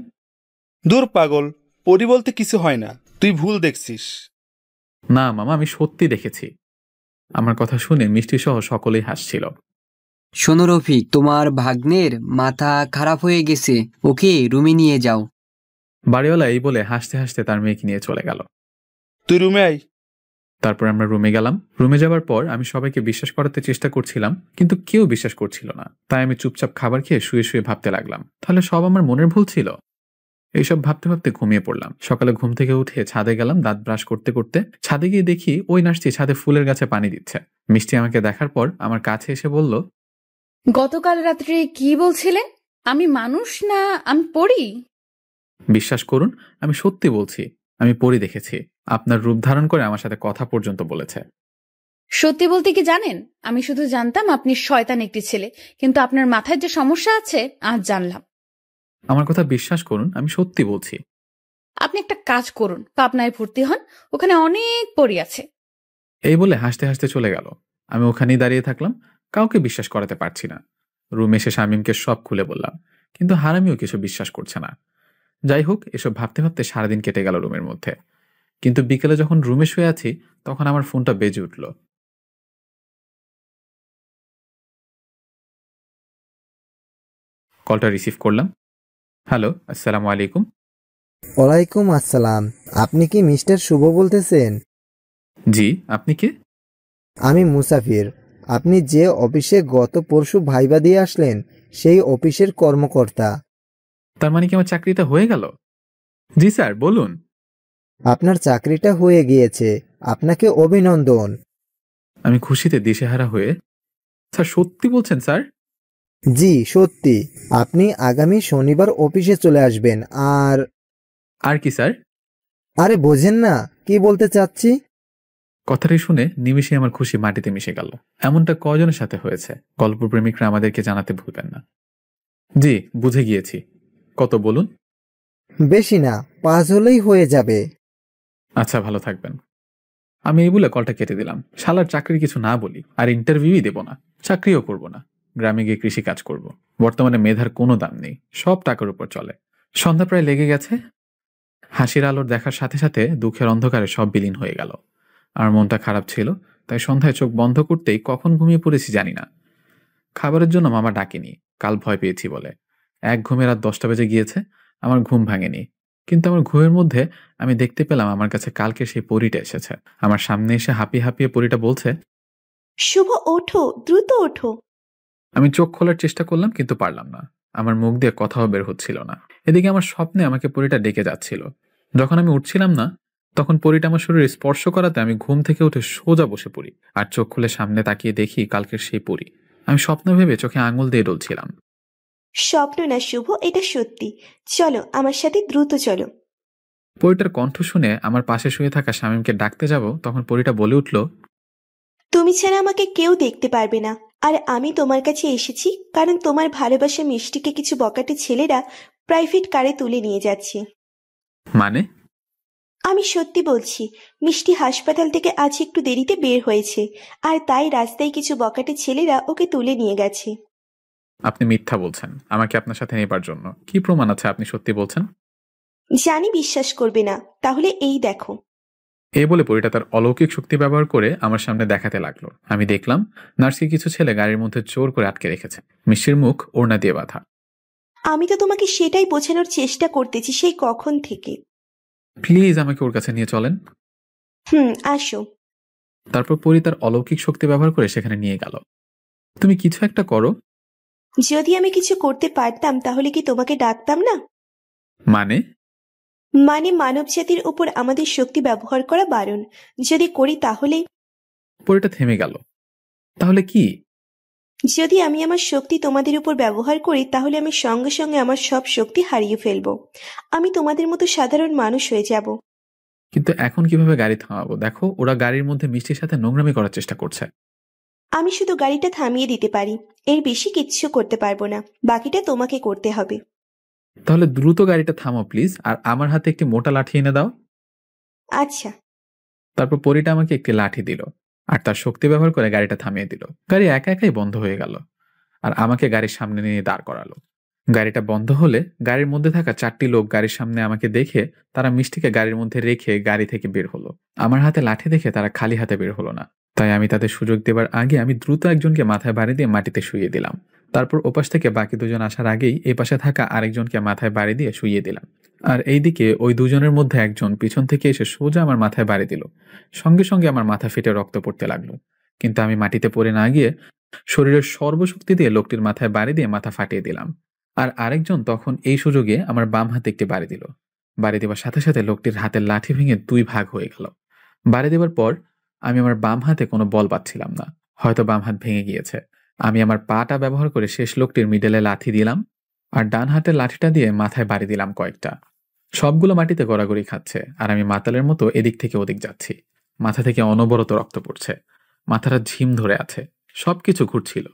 দূর পাগল, পড়ি বলতে কিছু হয় না, তুই ভুল দেখছিস। না মামা, আমি সত্যি দেখেছি। আমার কথা শুনে মিষ্টি সহ সকলেই হাসছিল। শোনো রফিক, তোমার ভাগ্নের মাথা খারাপ হয়ে গেছে, ওকে রুমে নিয়ে যাও। বাড়িওয়ালা এই বলে হাসতে হাসতে তার মেয়েকে নিয়ে চলে গেল। তুই রুমে আয়। তারপর আমরা রুমে গেলাম। রুমে যাবার পর আমি সবাইকে বিশ্বাস করাতে চেষ্টা করছিলাম, কিন্তু কেউ বিশ্বাস করছিল না। তাই আমি চুপচাপ খাবার খেয়ে শুয়ে শুয়ে ভাবতে লাগলাম, তাহলে সব আমার মনের ভুল ছিল। এইসব ভাবতে ভাবতে ঘুমিয়ে পড়লাম। সকালে ঘুম থেকে উঠে ছাদে গেলাম দাঁত ব্রাশ করতে করতে। ছাদে গিয়ে দেখি ওই নার্সটি ছাদে ফুলের গাছে পানি দিচ্ছে। মিষ্টি আমাকে দেখার পর আমার কাছে এসে বলল, গতকাল রাত্রে কি বলছিলেন? আমি মানুষ না আমি পড়ি? বিশ্বাস করুন, আমি সত্যি বলছি, আমি পরি দেখেছি। আপনার রূপ ধারণ করে আমার সাথে কথা পর্যন্ত বলেছে। সত্যি বলতে কি জানেন, আমি শুধু জানতাম আপনি শয়তান একটি ছেলে, কিন্তু আপনার মাথায় যে সমস্যা আছে আজ জানলাম। আমার কথা বিশ্বাস করুন, আমি সত্যি বলছি। আপনি একটা কাজ করুন, পাবনায় ভর্তি হন, ওখানে অনেক পরী আছে। এই বলে হাসতে হাসতে চলে গেল। আমি ওখানেই দাঁড়িয়ে থাকলাম, কাউকে বিশ্বাস করাতে পারছি না। রুমে এসে শামীমকে সব খুলে বললাম, কিন্তু হারামিও কিছু বিশ্বাস করছে না। যাই হোক, এসব ভাবতে ভাবতে সারাদিন কেটে গেল রুমের মধ্যে। কিন্তু বিকেলে যখন রুমে শুয়ে আছি, তখন আমার ফোনটা বেজে উঠল। কলটা রিসিভ করলাম। হ্যালো, আসসালামু আলাইকুম। ওয়ালাইকুম আসসালাম। আপনি কি মিস্টার শুভ বলতেছেন? জি, আপনি কে? আমি মুসাফির। আপনি যে অফিসে গত পরশু ভাইবা দিয়ে আসলেন, সেই অফিসের কর্মকর্তা। তার মানে কি আমার চাকরিটা হয়ে গেল? জি স্যার, বলুন। আপনার চাকরিটা হয়ে গিয়েছে, আপনাকে অভিনন্দন। আমি খুশিতে দিশেহারা হয়ে, স্যার সত্যি বলছেন স্যার? জি সত্যি। আপনি আগামী শনিবার অফিসে চলে আসবেন। আর কি স্যার? আরে বোঝেন না কি বলতে চাচ্ছি? কথাটি শুনে নিমিষে আমার খুশি মাটিতে মিশে গেল। এমনটা কয়জনের সাথে হয়েছে? গল্পপ্রেমিকরা আমাদেরকে জানাতে ভুলবেন না। জি, বুঝে গিয়েছি। কত বলুন? বেশি না, 5 হলেই হয়ে যাবে। আচ্ছা, ভালো থাকবেন। আমি এই বলে কলটা কেটে দিলাম। শালার চাকরির কিছু না বলি, আর ইন্টারভিউই দেব না, চাকরিও করব না। গ্রামে গিয়ে কৃষি কাজ করব। বর্তমানে মেধার কোনো দাম নেই, সব টাকার উপর চলে। সন্ধ্যা প্রায় লেগে গেছে। হাসির আলোর দেখার সাথে সাথে দুঃখের অন্ধকারে সব বিলীন হয়ে গেল। আর মনটা খারাপ ছিল, তাই সন্ধ্যায় চোখ বন্ধ করতেই কখন ঘুমিয়ে পড়েছি জানি না। খাবারের জন্য মামা ডাকেনি, কাল ভয় পেয়েছি বলে। এক ঘুমে রাত 10টা বেজে গিয়েছে, আমার ঘুম ভাঙেনি। কিন্তু আমার ঘুমের মধ্যে আমি দেখতে পেলাম আমার কাছে কালকে সেই পরীটা এসেছে। আমার সামনে এসে হাঁপিয়ে হাঁপিয়ে পরীটা বলছে, শুভ ওঠো, দ্রুত ওঠো। আমি চোখ খোলার চেষ্টা করলাম, কিন্তু পারলাম না। আমার মুখ দিয়ে কথাও বের হচ্ছিল না। এদিকে আমার স্বপ্নে আমাকে পরীটা ডেকে যাচ্ছিল। যখন আমি উঠছিলাম না, তখন পরীটা আমার শরীরে স্পর্শ করাতে আমি ঘুম থেকে উঠে সোজা বসে পড়ি, আর চোখ খুলে সামনে তাকিয়ে দেখি কালকের সেই পরী। আমি স্বপ্ন ভেবে চোখে আঙুল দিয়ে ডলছিলাম। স্বপ্ন না শুভ, এটা সত্যি। চলো আমার সাথে, দ্রুত চলো। পরীটার কণ্ঠ শুনে আমার পাশে শুয়ে থাকা শামীমকে ডাকতে যাব, তখন পরীটা বলে উঠল, তুমি ছাড়া আমাকে কেউ দেখতে পারবে না। আর আমি তোমার কাছে এসেছি কারণ তোমার ভালোবাসা মিষ্টিকে কিছু বকাটে ছেলেরা প্রাইভেট কারে তুলে নিয়ে যাচ্ছে। মানে? আমি সত্যি বলছি, মিষ্টি হাসপাতাল থেকে আজ একটু দেরিতে বের হয়েছে, আর তাই রাস্তায় কিছু বকাটে ছেলেরা ওকে তুলে নিয়ে গেছে। আপনি মিথ্যা বলছেন আমাকে আপনার সাথে নেবার জন্য। কি প্রমাণ আছে আপনি সত্যি বলছেন? জানি বিশ্বাস করবে না, তাহলে এই দেখো। এই বলে পরীটা তার অলৌকিক শক্তি ব্যবহার করে আমার সামনে দেখাতে লাগলো। আমি দেখলাম নার্সকে কিছু ছেলে গাড়ির মধ্যে জোর করে আটকে রেখেছে, মিষ্টির মুখ ওড়না দিয়ে বাঁধা। আমি তো তোমাকে সেটাই বোঝানোর চেষ্টা করতেছি সেই কখন থেকে। প্লিজ আমাকে ওর কাছে নিয়ে চলেন। আসো। তারপর পরী তার অলৌকিক শক্তি ব্যবহার করে সেখানে নিয়ে গেল। তুমি কিছু একটা করো। যদি আমি কিছু করতে পারতাম তাহলে কি তোমাকে ডাকতাম না? মানে মানব জাতির উপর আমাদের শক্তি ব্যবহার করা বারণ। যদি করি তাহলে? পরীটা থেমে গেল। তাহলে কি? যদি আমি আমার শক্তি তোমাদের উপর ব্যবহার করি তাহলে আমি সঙ্গে সঙ্গে আমার সব শক্তি হারিয়ে ফেলবো। আমি তোমাদের মতো সাধারণ মানুষ হয়ে যাব। কিন্তু এখন কিভাবে গাড়ি থামাবো? দেখো, ওরা গাড়ির মধ্যে মিষ্টির সাথে নোংরামি করার চেষ্টা করছে। আমি শুধু গাড়িটা থামিয়ে দিতে পারি, এর বেশি কিচ্ছু করতে পারবো না। বাকিটা তোমাকে করতে হবে। তাহলে দ্রুত গাড়িটা থামো প্লিজ, আর আমার হাতে একটি মোটা লাঠি এনে দাও। আচ্ছা। তারপর পরীটা আমাকে একটি লাঠি দিল, আর তার শক্তি ব্যবহার করে গাড়িটা থামিয়ে দিল। গাড়ি একা একাই বন্ধ হয়ে গেল, আর আমাকে গাড়ির সামনে নিয়ে দাঁড় করালো। গাড়িটা বন্ধ হলে গাড়ির মধ্যে থাকা 4টি লোক গাড়ির সামনে আমাকে দেখে তারা মিষ্টিকে গাড়ির মধ্যে রেখে গাড়ি থেকে বের হলো। আমার হাতে লাঠি দেখে তারা খালি হাতে বের হলো না, তাই আমি তাদের সুযোগ দেবার আগে আমি দ্রুত একজনকে মাথায় বাড়ি দিয়ে মাটিতে শুইয়ে দিলাম। তারপর ওপাশ থেকে বাকি দুজন আসার আগেই এই পাশে থাকা আরেকজনকে মাথায় বাড়ি দিয়ে শুইয়ে দিলাম। আর এইদিকে ওই দুজনের মধ্যে একজন পিছন থেকে এসে সোজা আমার মাথায় বাড়ি দিল। সঙ্গে সঙ্গে আমার মাথা ফেটে রক্ত পড়তে লাগলো, কিন্তু আমি মাটিতে পড়ে না গিয়ে শরীরের সর্বশক্তি দিয়ে লোকটির মাথায় বাড়ি দিয়ে মাথা ফাটিয়ে দিলাম। আর আরেকজন তখন এই সুযোগে আমার বাম হাতে একটি বাড়ি দিল। বাড়ি দেওয়ার সাথে সাথে লোকটির হাতের লাঠি ভেঙে 2 ভাগ হয়ে গেল। বাড়ি দেওয়ার পর আমি আমার বাম হাতে কোনো বল পাচ্ছিলাম না, হয়তো বাম হাত ভেঙে গিয়েছে। আমি আমার পাটা ব্যবহার করে শেষ লোকটির মিডলে লাথি দিলাম, আর ডান হাতের লাঠিটা দিয়ে মাথায় বাড়ি দিলাম কয়েকটা। সবগুলো মাটিতে গড়াগড়ি খাচ্ছে, আর আমি মাতালের মতো এদিক থেকে ওদিক যাচ্ছি। মাথা থেকে অনবরত রক্ত পড়ছে, মাথাটা ঝিম ধরে আছে, সবকিছু ঘুরছিল।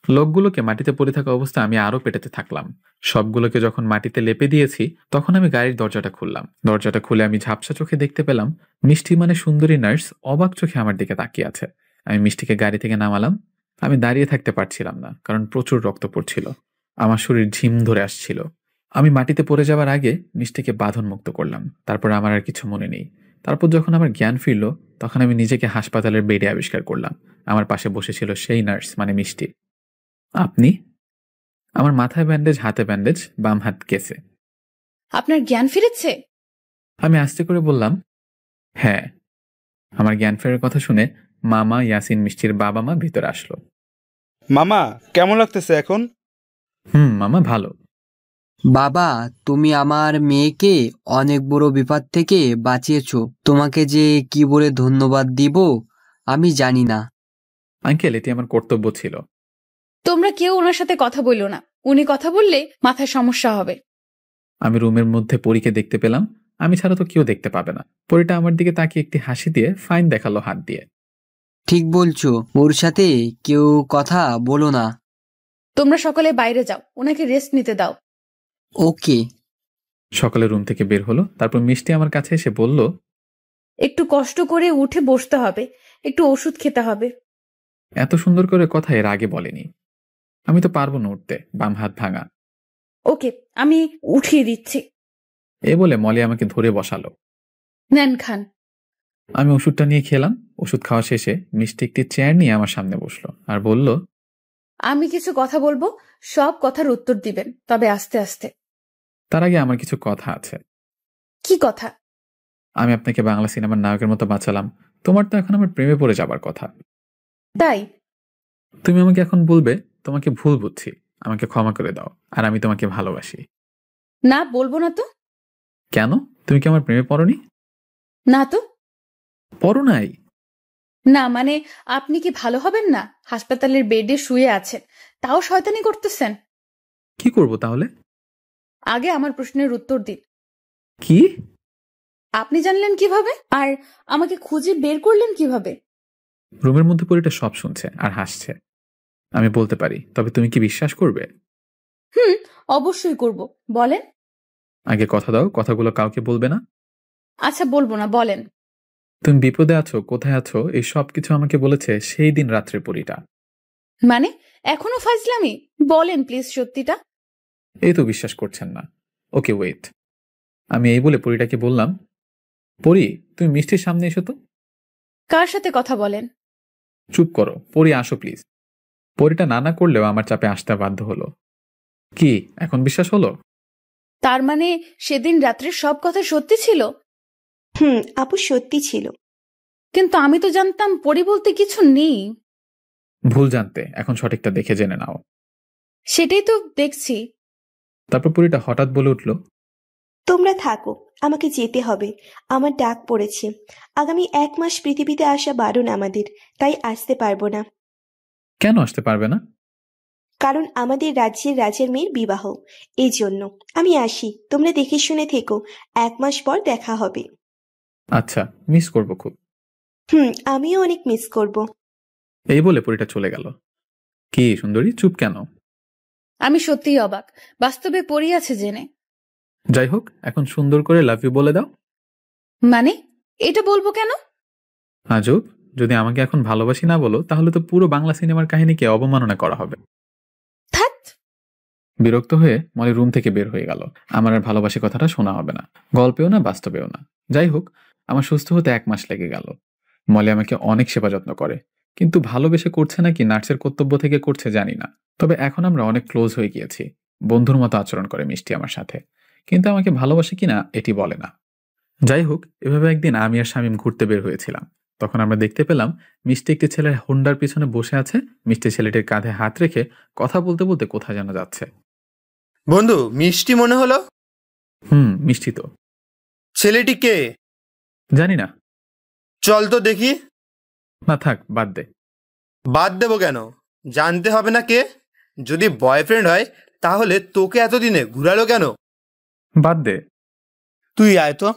লোকগুলোকে মাটিতে পড়ে থাকা অবস্থায় আমি আরো পেটাতে থাকলাম। সবগুলোকে যখন মাটিতে লেপে দিয়েছি, তখন আমি গাড়ির দরজাটা খুললাম। দরজাটা খুলে আমি ঝাপসা চোখে দেখতে পেলাম মিষ্টি মানে সুন্দরী নার্স অবাক চোখে আমার দিকে তাকিয়ে আছে। আমি মিষ্টিকে গাড়ি থেকে নামালাম। আমি দাঁড়িয়ে থাকতে পারছিলাম না, কারণ প্রচুর রক্ত পড়ছিল, আমার শরীর ঝিম ধরে আসছিল। আমি মাটিতে পড়ে যাওয়ার আগে মিষ্টিকে বাঁধন মুক্ত করলাম। তারপর আমার আর কিছু মনে নেই। তারপর যখন আমার জ্ঞান ফিরল, তখন আমি নিজেকে হাসপাতালের বেডে আবিষ্কার করলাম। আমার পাশে বসেছিল সেই নার্স মানে মিষ্টি। আপনি? আমার মাথায় ব্যান্ডেজ, হাতে ব্যান্ডেজ, বাম হাত কেসে। আপনার জ্ঞান ফিরেছে? আমি আস্তে করে বললাম, হ্যাঁ। আমার জ্ঞান ফেরার কথা শুনে মামা, ইয়াসিন, মিষ্টির বাবা মা ভিতরে আসলো। মামা কেমন লাগতেছে এখন? মামা ভালো। বাবা, তুমি আমার মেয়েকে অনেক বড় বিপদ থেকে বাঁচিয়েছো। তোমাকে যে কি বলে ধন্যবাদ দিব আমি জানি না। আঙ্কেল, এটি আমার কর্তব্য ছিল। তোমরা কেউ ওনার সাথে কথা বললো না, উনি কথা বললে মাথায় সমস্যা হবে। আমি রুমের মধ্যে পরীকে দেখতে পেলাম। আমি ছাড়া তো কেউ দেখতে পাবে না। পরীটা আমার দিকে তাকিয়ে একটি হাসি দিয়ে ফাইন দেখালো হাত দিয়ে। ঠিক বলছো, ওর সাথে কেউ কথা বলো না। তোমরা সকলে বাইরে যাও, ওনাকে রেস্ট নিতে দাও। ওকে। সকালে রুম থেকে বের হলো। তারপর মিষ্টি আমার কাছে এসে বলল, একটু কষ্ট করে উঠে বসতে হবে, একটু ওষুধ খেতে হবে। এত সুন্দর করে কথা এর আগে বলেনি। আমি তো পারবো না উঠতে, বাম হাত ভাঙা। ওকে, আমি উঠিয়ে দিচ্ছি। এ বলে মলি আমাকে ধরে বসালো। নেন, খান। আমি ওষুধটা নিয়ে খেলাম। ওষুধ খাওয়া শেষে মিষ্টি একটি চেয়ার নিয়ে আমার সামনে বসলো আর বলল, আমি কিছু কথা বলবো, সব কথার উত্তর দিবেন, তবে আস্তে আস্তে। তার আগে আমার কিছু কথা আছে। কি কথা? আমি আপনাকে বাংলা সিনেমার নায়কের মতো বাঁচালাম। তোমার তো এখন আমার প্রেমে পড়ে যাবার কথা। তাই? তুমি আমাকে এখন বলবে তোমাকে ভুল বুঝছি, আমাকে ক্ষমা করে দাও, আর আমি তোমাকে ভালোবাসি। না, বলবো না তো। কেন? তুমি কি আমার প্রেমে পড়নি? না তো। পড়ো নাই? না মানে, আপনি কি ভালো হবেন না? হাসপাতালের বেডে শুয়ে আছেন, তাও শয়তানি করতেছেন। কি করব তাহলে? আগে আমার প্রশ্নের উত্তর দিন। কি? আপনি জানলেন কিভাবে? আর আমাকে খুঁজে বের করলেন কিভাবে? রুমের মধ্যে পরিটা সব শুনছে আর হাসছে। আমি বলতে পারি, তবে তুমি কি বিশ্বাস করবে? অবশ্যই করব, বলেন। আগে কথা দাও, কথাগুলো কাউকে বলবে না। আচ্ছা, বলবো না, বলেন। তুমি বিপদে আছো, কোথায় আছো, এই সব কিছু আমাকে বলেছে সেই দিন রাত্রে পরিটা। মানে এখনো ফাজলামি? বলেন প্লিজ সত্যিটা। এই তো বিশ্বাস করছেন না। Okay wait. আমি এই বলে পরিটাকে বললাম, পরি তুমি মিষ্টির সামনে এসো তো। কার সাথে কথা বলেন? চুপ করো, পরি আসো প্লিজ। পরিটা না করলেও আমার চাপে আসতে বাধ্য হলো। কি এখন বিশ্বাস হলো? তার মানে সেদিন রাত্রে সব কথা সত্যি ছিল? আপু সত্যি ছিল। কিন্তু আমি তো জানতাম পরি বলতে কিছু নেই। ভুল জানতে, এখন সঠিকটা দেখে জেনে নাও। সেটাই তো দেখছি। তারপর পরিটা হঠাৎ বলে উঠল, তোমরা থাকো, আমাকে যেতে হবে, আমার ডাক পড়েছে। আগামী 1 মাস পৃথিবীতে আসা বারণ আমাদের, তাই আসতে পারবো না। কেন আসতে পারবে না? কারণ আমাদের রাজ্যের রাজের মেয়ের বিবাহ, এই জন্য। আমি আসি, তোমরা দেখে শুনে থেকো, 1 মাস পর দেখা হবে। আচ্ছা, মিস করবো খুব। আমিও অনেক মিস করব। এই বলে পরিটা চলে গেল। কি সুন্দরী, চুপ কেন? আমি সত্যিই অবাক, বাস্তবে পরি আছে জেনে। যাই হোক, এখন সুন্দর করে লাভ ইউ বলে দাও। মানে এটা বলবো কেন? আজব, যদি আমাকে এখন ভালোবাসি না বলো, তাহলে তো পুরো বাংলা সিনেমার কাহিনীকে অবমাননা করা হবে। বিরক্ত হয়ে মলি রুম থেকে বের হয়ে গেল। আমার আর ভালোবাসি কথাটা শোনা হবে না, গল্পেও না, বাস্তবেও না। যাই হোক, আমার সুস্থ হতে 1 মাস লেগে গেল। মলি আমাকে অনেক সেবা যত্ন করে, কিন্তু ভালোবেসে করছে নাকি নার্সের কর্তব্য থেকে করছে জানি না। তবে এখন আমরা অনেক ক্লোজ হয়ে গিয়েছি। বন্ধুর মতো আচরণ করে মিষ্টি আমার সাথে, কিন্তু আমাকে ভালোবাসে কিনা এটি বলে না। যাই হোক, এভাবে একদিন আমি আর শামীম ঘুরতে বের হয়েছিলাম। তখন আমরা দেখতে পেলাম মিষ্টি একটি ছেলের হোন্ডার পিছনে বসে আছে। মিষ্টি ছেলেটির কাঁধে হাত রেখে কথা বলতে বলতে কোথায় যেন যাচ্ছে। বন্ধু, মিষ্টি মনে হলো। মিষ্টি তো। ছেলেটি কে? জানি না। চল তো দেখি। না থাক, বাদ দে। বাদ দেবো কেন? জানতে হবে না কে? যদি বয়ফ্রেন্ড হয় তাহলে তোকে এতদিনে ঘুরালো কেন? বাদ দে। তুই আয় তো।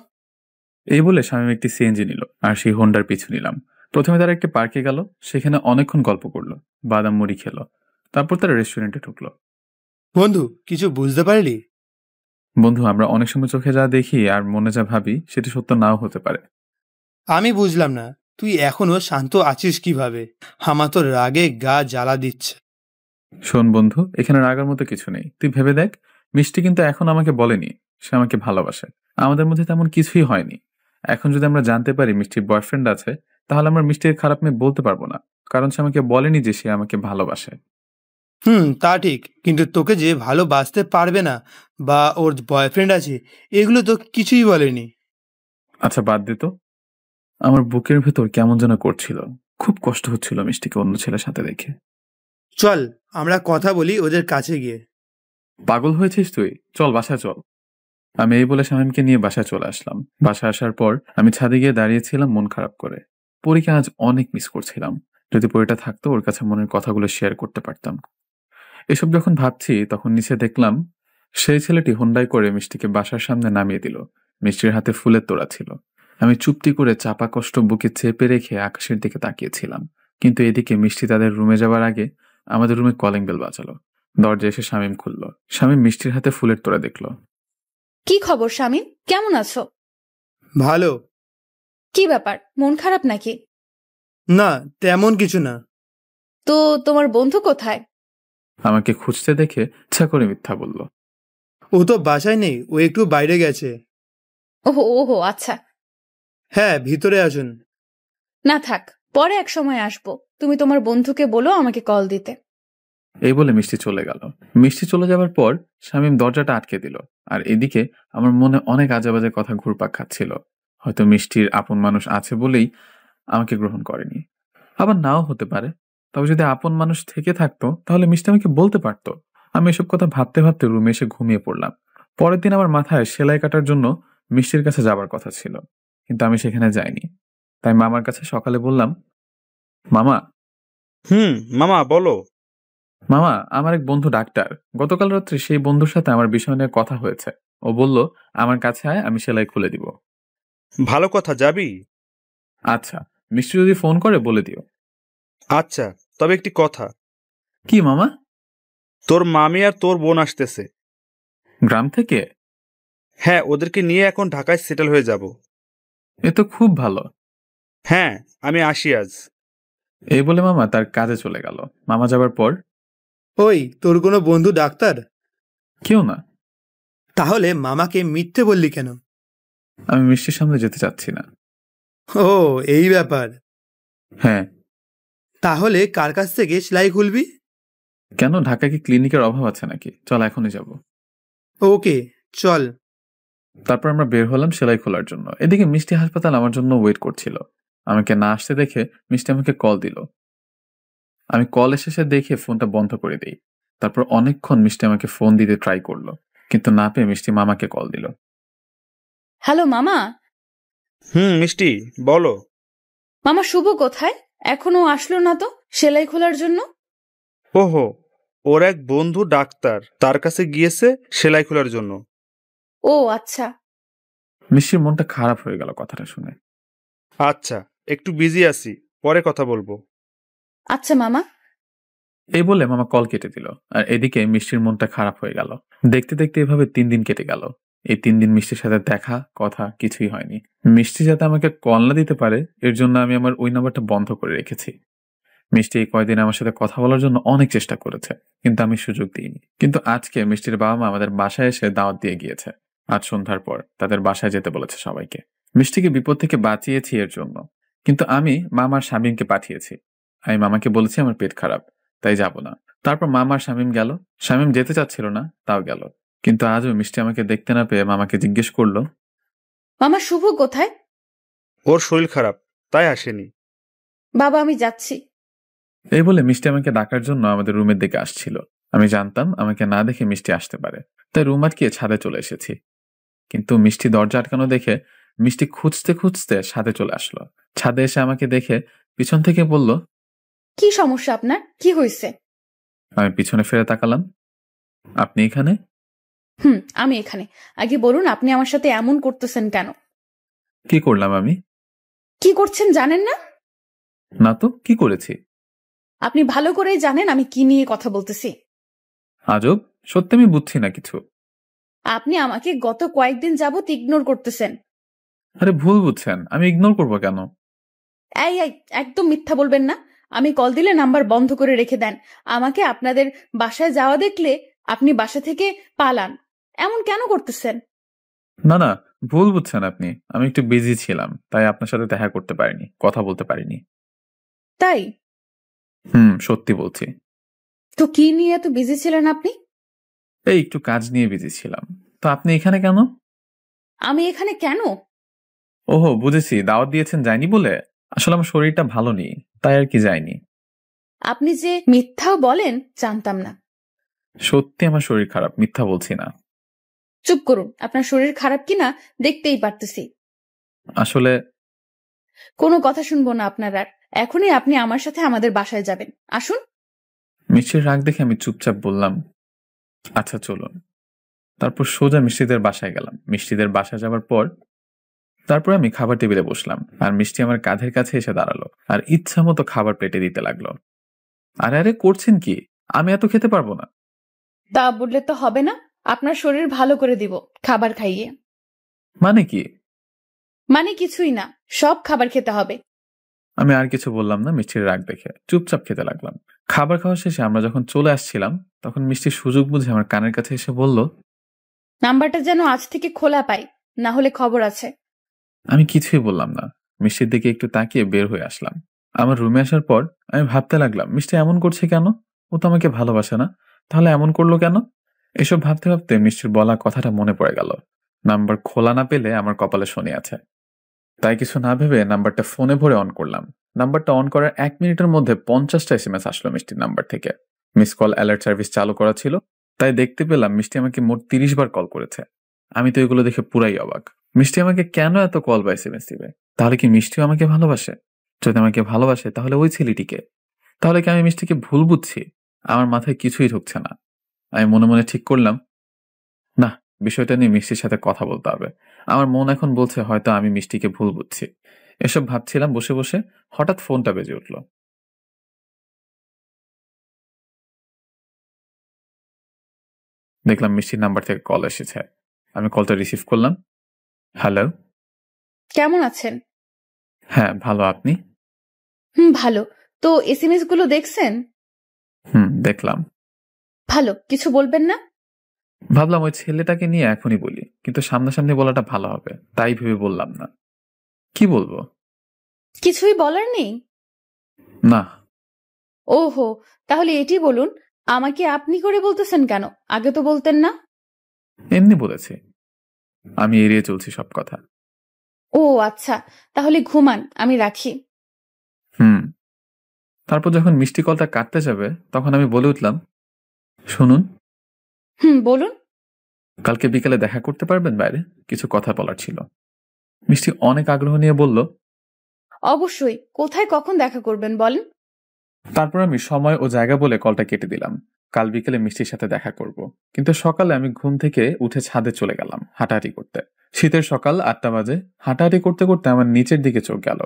এই বলে শামীম একটি সিএনজি নিল আর সেই হোন্ডার পিছু নিলাম। প্রথমে তারা একটি পার্কে গেল, সেখানে অনেকক্ষণ গল্প করলো, বাদাম মুড়ি খেলো, তারপর তারা রেস্টুরেন্টে ঢুকলো। বন্ধু, কিছু বুঝতে পারলি? বন্ধু, আমরা অনেক সময় চোখে যা দেখি আর মনে যা ভাবি সেটা সত্য নাও হতে পারে। আমি বুঝলাম না, তুই এখনো শান্ত আছিস কিভাবে? আমার তো রাগে গা জ্বালা দিচ্ছে। শোন বন্ধু, এখানে রাগার মতো কিছু নেই। তুই ভেবে দেখ, মিষ্টি কিন্তু এখন আমাকে বলেনি সে আমাকে ভালোবাসে। আমাদের মধ্যে তেমন কিছুই হয়নি। এখন যদি আমরা জানতে পারি মিষ্টির বয়ফ্রেন্ড আছে, তাহলে আমরা মিষ্টির খারাপ মেয়ে বলতে পারবো না, কারণ সে আমাকে বলেনি যে সে আমাকে ভালোবাসে। তা ঠিক, কিন্তু তোকে যে ভালোবাসতে পারবে না বা ওর বয়ফ্রেন্ড আছে এগুলো তো কিছুই বলেনি। আচ্ছা বাদ দে তো। আমার বুকের ভেতর কেমন যেন করছিল, খুব কষ্ট হচ্ছিল মিষ্টিকে অন্য ছেলের সাথে দেখে। চল আমরা কথা বলি ওদের কাছে গিয়ে। পাগল হয়েছিস তুই? চল বাসায় চল। আমি এই বলে শামীমকে নিয়ে বাসায় চলে আসলাম। বাসায় আসার পর আমি ছাদে গিয়ে দাঁড়িয়েছিলাম মন খারাপ করে। পরীকে আজ অনেক মিস করছিলাম। যদি পরীটা থাকতো ওর কাছে মনের কথাগুলো শেয়ার করতে পারতাম। এসব যখন ভাবছি তখন নিচে দেখলাম সেই ছেলেটি হোন্ডায় করে মিষ্টিকে বাসার সামনে নামিয়ে দিল। মিষ্টির হাতে ফুলের তোড়া ছিল। আমি চুপটি করে চাপা কষ্ট বুকে চেপে রেখে আকাশের দিকে তাকিয়েছিলাম। কিন্তু এদিকে মিষ্টি তাদের রুমে যাওয়ার আগে আমাদের রুমে কলিং বেল বাজালো। দরজা এসে শামীম খুলল। শামীম মিষ্টির হাতে ফুলের তোড়া দেখলো। কি খবর শামীম, কেমন আছো? ভালো। কি ব্যাপার, মন খারাপ নাকি? না, তেমন কিছু না। তো তোমার বন্ধু কোথায়? আমাকে খুঁজতে দেখে ইচ্ছা করে মিথ্যা বলল। ও তো বাসায় নেই, ও একটু বাইরে গেছে। ওহো ওহো, আচ্ছা। হ্যাঁ, ভিতরে আসুন। না থাক, পরে এক সময় আসবো। তুমি তোমার বন্ধুকে বলো আমাকে কল দিতে। এই বলে মিষ্টি চলে গেল। মিষ্টি চলে যাওয়ার পর শামীম দরজাটা আটকে দিল। আর এদিকে আমার মনে অনেক আজেবাজে কথা ঘুরপাক খাচ্ছিল। হয়তো মিষ্টির আপন মানুষ আছে বলেই আমাকে গ্রহণ করেনি, আবার নাও হতে পারে। তবে যদি আপন মানুষ থেকে থাকতো তাহলে মিষ্টি আমাকে বলতে পারতো। আমি এসব কথা ভাবতে ভাবতে রুমে এসে ঘুমিয়ে পড়লাম। পরের দিন আমার মাথায় সেলাই কাটার জন্য মিষ্টির কাছে যাবার কথা ছিল, কিন্তু আমি সেখানে যাইনি। তাই মামার কাছে সকালে বললাম, মামা। মামা বলো। মামা, আমার এক বন্ধু ডাক্তার। গতকাল রাত্রে সেই বন্ধুর সাথে আমার বিষয় নিয়ে কথা হয়েছে। ও বলল আমার কাছে আয়, আমি সেলাই খুলে দিব। ভালো কথা, যাবি? আচ্ছা, মিষ্টি যদি ফোন করে বলে দিও। আচ্ছা, তবে একটি কথা। কি মামা? তোর মামি আর তোর বোন আসতেছে গ্রাম থেকে? হ্যাঁ, ওদেরকে নিয়ে এখন ঢাকায় সেটেল হয়ে যাব। এ তো খুব ভালো। হ্যাঁ, আমি আসি আজ। এই বলে মামা তার কাজে চলে গেল। মামা যাবার পর, ওই তোর কোনো বন্ধু ডাক্তার? কেউ না। তাহলে মামাকে মিথ্যে বললি কেন? আমি মিষ্টির সামনে যেতে চাচ্ছি না। ও, এই ব্যাপার। হ্যাঁ। তাহলে কার কাছ থেকে সেলাই খুলবি? কেন, ঢাকা কি ক্লিনিকের অভাব আছে নাকি? চল এখনই যাব। ওকে, চল। তারপর আমরা বের হলাম সেলাই খোলার জন্য। এদিকে মিষ্টি হাসপাতাল আমার জন্য ওয়েট করছিল। আমাকে না আসতে দেখে মিষ্টি আমাকে কল দিল। আমি কল এসে দেখে ফোনটা বন্ধ করে দিই। তারপর অনেকক্ষণ মিষ্টি আমাকে ফোন দিতে ট্রাই করলো, কিন্তু না পেয়ে মিষ্টি মামাকে কল দিল। হ্যালো মামা। মিষ্টি বলো। মামা, শুভ কোথায়? এখনো আসলো না তো সেলাই খোলার জন্য? ওহো, ওর এক বন্ধু ডাক্তার, তার কাছে গিয়েছে সেলাই খোলার জন্য। ও আচ্ছা। মিষ্টির মনটা খারাপ হয়ে গেল কথাটা শুনে। আচ্ছা, একটু বিজি আছি, পরে কথা বলবো। আচ্ছা মামা। এই বলে মামা কল কেটে দিল। আর এদিকে মিষ্টির মনটা খারাপ হয়ে গেল। দেখতে দেখতে এভাবে 3 দিন কেটে গেল। এই 3 দিন মিষ্টির সাথে দেখা কথা কিছুই হয়নি। মিষ্টি যাতে আমাকে কল না দিতে পারে এর জন্য আমি আমার ওই নাম্বারটা বন্ধ করে রেখেছি। মিষ্টি এই কয়দিন আমার সাথে কথা বলার জন্য অনেক চেষ্টা করেছে, কিন্তু আমি সুযোগ দিইনি। কিন্তু আজকে মিষ্টির বাবা মা আমাদের বাসায় এসে দাওয়াত দিয়ে গিয়েছে। আজ সন্ধ্যার পর তাদের বাসায় যেতে বলেছে সবাইকে। মিষ্টিকে বিপদ থেকে বাঁচিয়েছি এর জন্য, কিন্তু আমি মামার শামীমকে পাঠিয়েছি। আমি মামাকে বলেছি আমার পেট খারাপ, তাই যাব না। তারপর মামার শামীম গেল। শামীম যেতে চাচ্ছিল না, তাও গেল। কিন্তু আজও মিষ্টি আমাকে দেখতে না পেয়ে মামাকে জিজ্ঞেস করলো, মামা শুভ কোথায়? ওর শরীর খারাপ, তাই আসেনি। বাবা, আমি যাচ্ছি। এই বলে মিষ্টি আমাকে ডাকার জন্য আমাদের রুমের দিকে আসছিল। আমি জানতাম আমাকে না দেখে মিষ্টি আসতে পারে, তাই রুম আটকিয়ে ছাদে চলে এসেছি। কিন্তু মিষ্টি দরজা আটকানো দেখে মিষ্টি খুঁজতে খুঁজতে ছাদে চলে আসলো। ছাদে এসে আমাকে দেখে পিছন থেকে বলল, কি সমস্যা আপনার? কি হয়েছে? আমি পিছনে ফিরে তাকালাম। আপনি এখানে? আমি এখানে। আগে বলুন, আপনি আমার সাথে এমন করতেছেন কেন? কি করলাম আমি? কি করছেন জানেন না? না তো, কি করেছি? আপনি ভালো করেই জানেন আমি কি নিয়ে কথা বলতেছি। আজব, সত্যি আমি বুঝছি না কিছু। আপনি আমাকে গত কয়েকদিন যাবত ইগনোর করতেছেন। আরে ভুল বুঝছেন, আমি ইগনোর করবো কেন? এই একদম মিথ্যা বলবেন না। আমি কল দিলে নাম্বার বন্ধ করে রেখে দেন। আমাকে আপনাদের বাসায় যাওয়া দেখলে আপনি বাসা থেকে পালান। এমন কেন করতেছেন? না না, ভুল বুঝছেন আপনি। আমি একটু বিজি ছিলাম, তাই আপনার সাথে দেখা করতে পারিনি, কথা বলতে পারিনি। তাই? সত্যি বলছি। তো কি নিয়ে এত বিজি ছিলেন আপনি? এই একটু কাজ নিয়ে বিজি ছিলাম। তো আপনি এখানে কেন? আমি এখানে কেন? ওহো, বুঝেছি, দাওয়াত দিয়েছেন যাইনি বলে। আসলে আমার শরীরটা ভালো নেই, তাই আর কি যাইনি। আপনি যে মিথ্যাও বলেন জানতাম না। সত্যি আমার শরীর খারাপ, মিথ্যা বলছি না। চুপ করুন, আপনার শরীর খারাপ কিনা দেখতেই পারতেছি। আসলে কোনো কথা শুনবো না আপনার আর। এখনই আপনি আমার সাথে আমাদের বাসায় যাবেন, আসুন। মিষ্টির রাগ দেখে আমি চুপচাপ বললাম, আচ্ছা চলুন। তারপর সোজা মিষ্টিদের বাসায় গেলাম। মিষ্টিদের বাসায় যাওয়ার পর তারপর আমি খাবার টেবিলে বসলাম, আর মিষ্টি আমার কাঁধের কাছে এসে দাঁড়ালো আর ইচ্ছা মতো খাবার প্লেটে দিতে লাগলো। আরে আরে, করছেন কি? আমি এত খেতে পারবো না। তা বললে তো হবে না। আপনার শরীর ভালো করে দিব খাবার খাইয়ে। মানে কি? মানে কিছুই না, সব খাবার খেতে হবে। আমি আর কিছু বললাম না। মিষ্টির রাগ দেখে চুপচাপ খেতে লাগলাম। খাবার খাওয়া শেষে আমরা যখন চলে আসছিলাম, তখন মিষ্টি সুযোগ বুঝে আমার কানের কাছে এসে বলল, নাম্বারটা যেন আজ থেকে খোলা পাই, না হলে খবর আছে। আমি কিছুই বললাম না। মিষ্টির দিকে একটু তাকিয়ে বের হয়ে আসলাম। আমার রুমে আসার পর আমি ভাবতে লাগলাম, মিষ্টি এমন করছে কেন? ও তো আমাকে ভালোবাসে না, তাহলে এমন করলো কেন? এসব ভাবতে ভাবতে মিষ্টির বলা কথাটা মনে পড়ে গেল। নাম্বার খোলা না পেলে আমার কপালে শনি আছে। তাই কিছু না ভেবে নাম্বারটা ফোনে ভরে অন করলাম। নাম্বারটা অন করার 1 মিনিটের মধ্যে 50টা SMS আসলো মিষ্টির নাম্বার থেকে। মিস কল অ্যালার্ট সার্ভিস চালু করা ছিল, তাই দেখতে পেলাম মিষ্টি আমাকে মোট 30 বার কল করেছে। আমি তো এগুলো দেখে পুরাই অবাক। মিষ্টি আমাকে কেন এত কল বা SMS দিবে? তাহলে কি মিষ্টিও আমাকে ভালোবাসে? যদি আমাকে ভালোবাসে তাহলে ওই ছেলেটিকে। তাহলে কি আমি মিষ্টিকে ভুল বুঝছি? আমার মাথায় কিছুই ঢুকছে না। আমি মনে মনে ঠিক করলাম, না, বিষয়টা নিয়ে মিষ্টির সাথে কথা বলতে হবে। আমার মন এখন বলছে হয়তো আমি মিষ্টিকে ভুল বুঝছি। এসব ভাবছিলাম বসে বসে, হঠাৎ ফোনটা বেজে উঠল। দেখলাম মিষ্টির নাম্বার থেকে কল এসেছে। আমি কলটা রিসিভ করলাম। হ্যালো, কেমন আছেন? হ্যাঁ ভালো, আপনি? ভালো। তো SMS গুলো দেখছেন? দেখলাম। ভালো, কিছু বলবেন না? ভাবলাম ওই ছেলেটাকে নিয়ে এখনই বলি, কিন্তু সামনাসামনি বলাটা ভালো হবে, তাই ভেবে বললাম না। কি বলবো? কিছুই বলার নেই? না। ওহো, তাহলে এটি বলুন, আমাকে আপনি করে বলতেছেন কেন? আগে তো বলতেন না। এমনি বলেছি, আমি এড়িয়ে চলছি সব কথা। ও আচ্ছা, তাহলে ঘুমান, আমি রাখি। তারপর যখন মিষ্টি কলটা কাটতে যাবে, তখন আমি বলে উঠলাম, শুনুন। বলুন। কালকে বিকেলে দেখা করতে পারবেন? বাইরে কিছু কথা বলার ছিল। মিষ্টি অনেক আগ্রহ নিয়ে বলল, অবশ্যই। কোথায় কখন দেখা করবেন বলেন? তারপর আমি সময় ও জায়গা বলে কলটা কেটে দিলাম। কাল বিকেলে মিষ্টির সাথে দেখা করব, কিন্তু সকালে আমি ঘুম থেকে উঠে ছাদে চলে গেলাম হাঁটাহাঁটি করতে। শীতের সকাল 8টা বাজে। হাঁটাহাঁটি করতে করতে আমার নিচের দিকে চোখ গেল।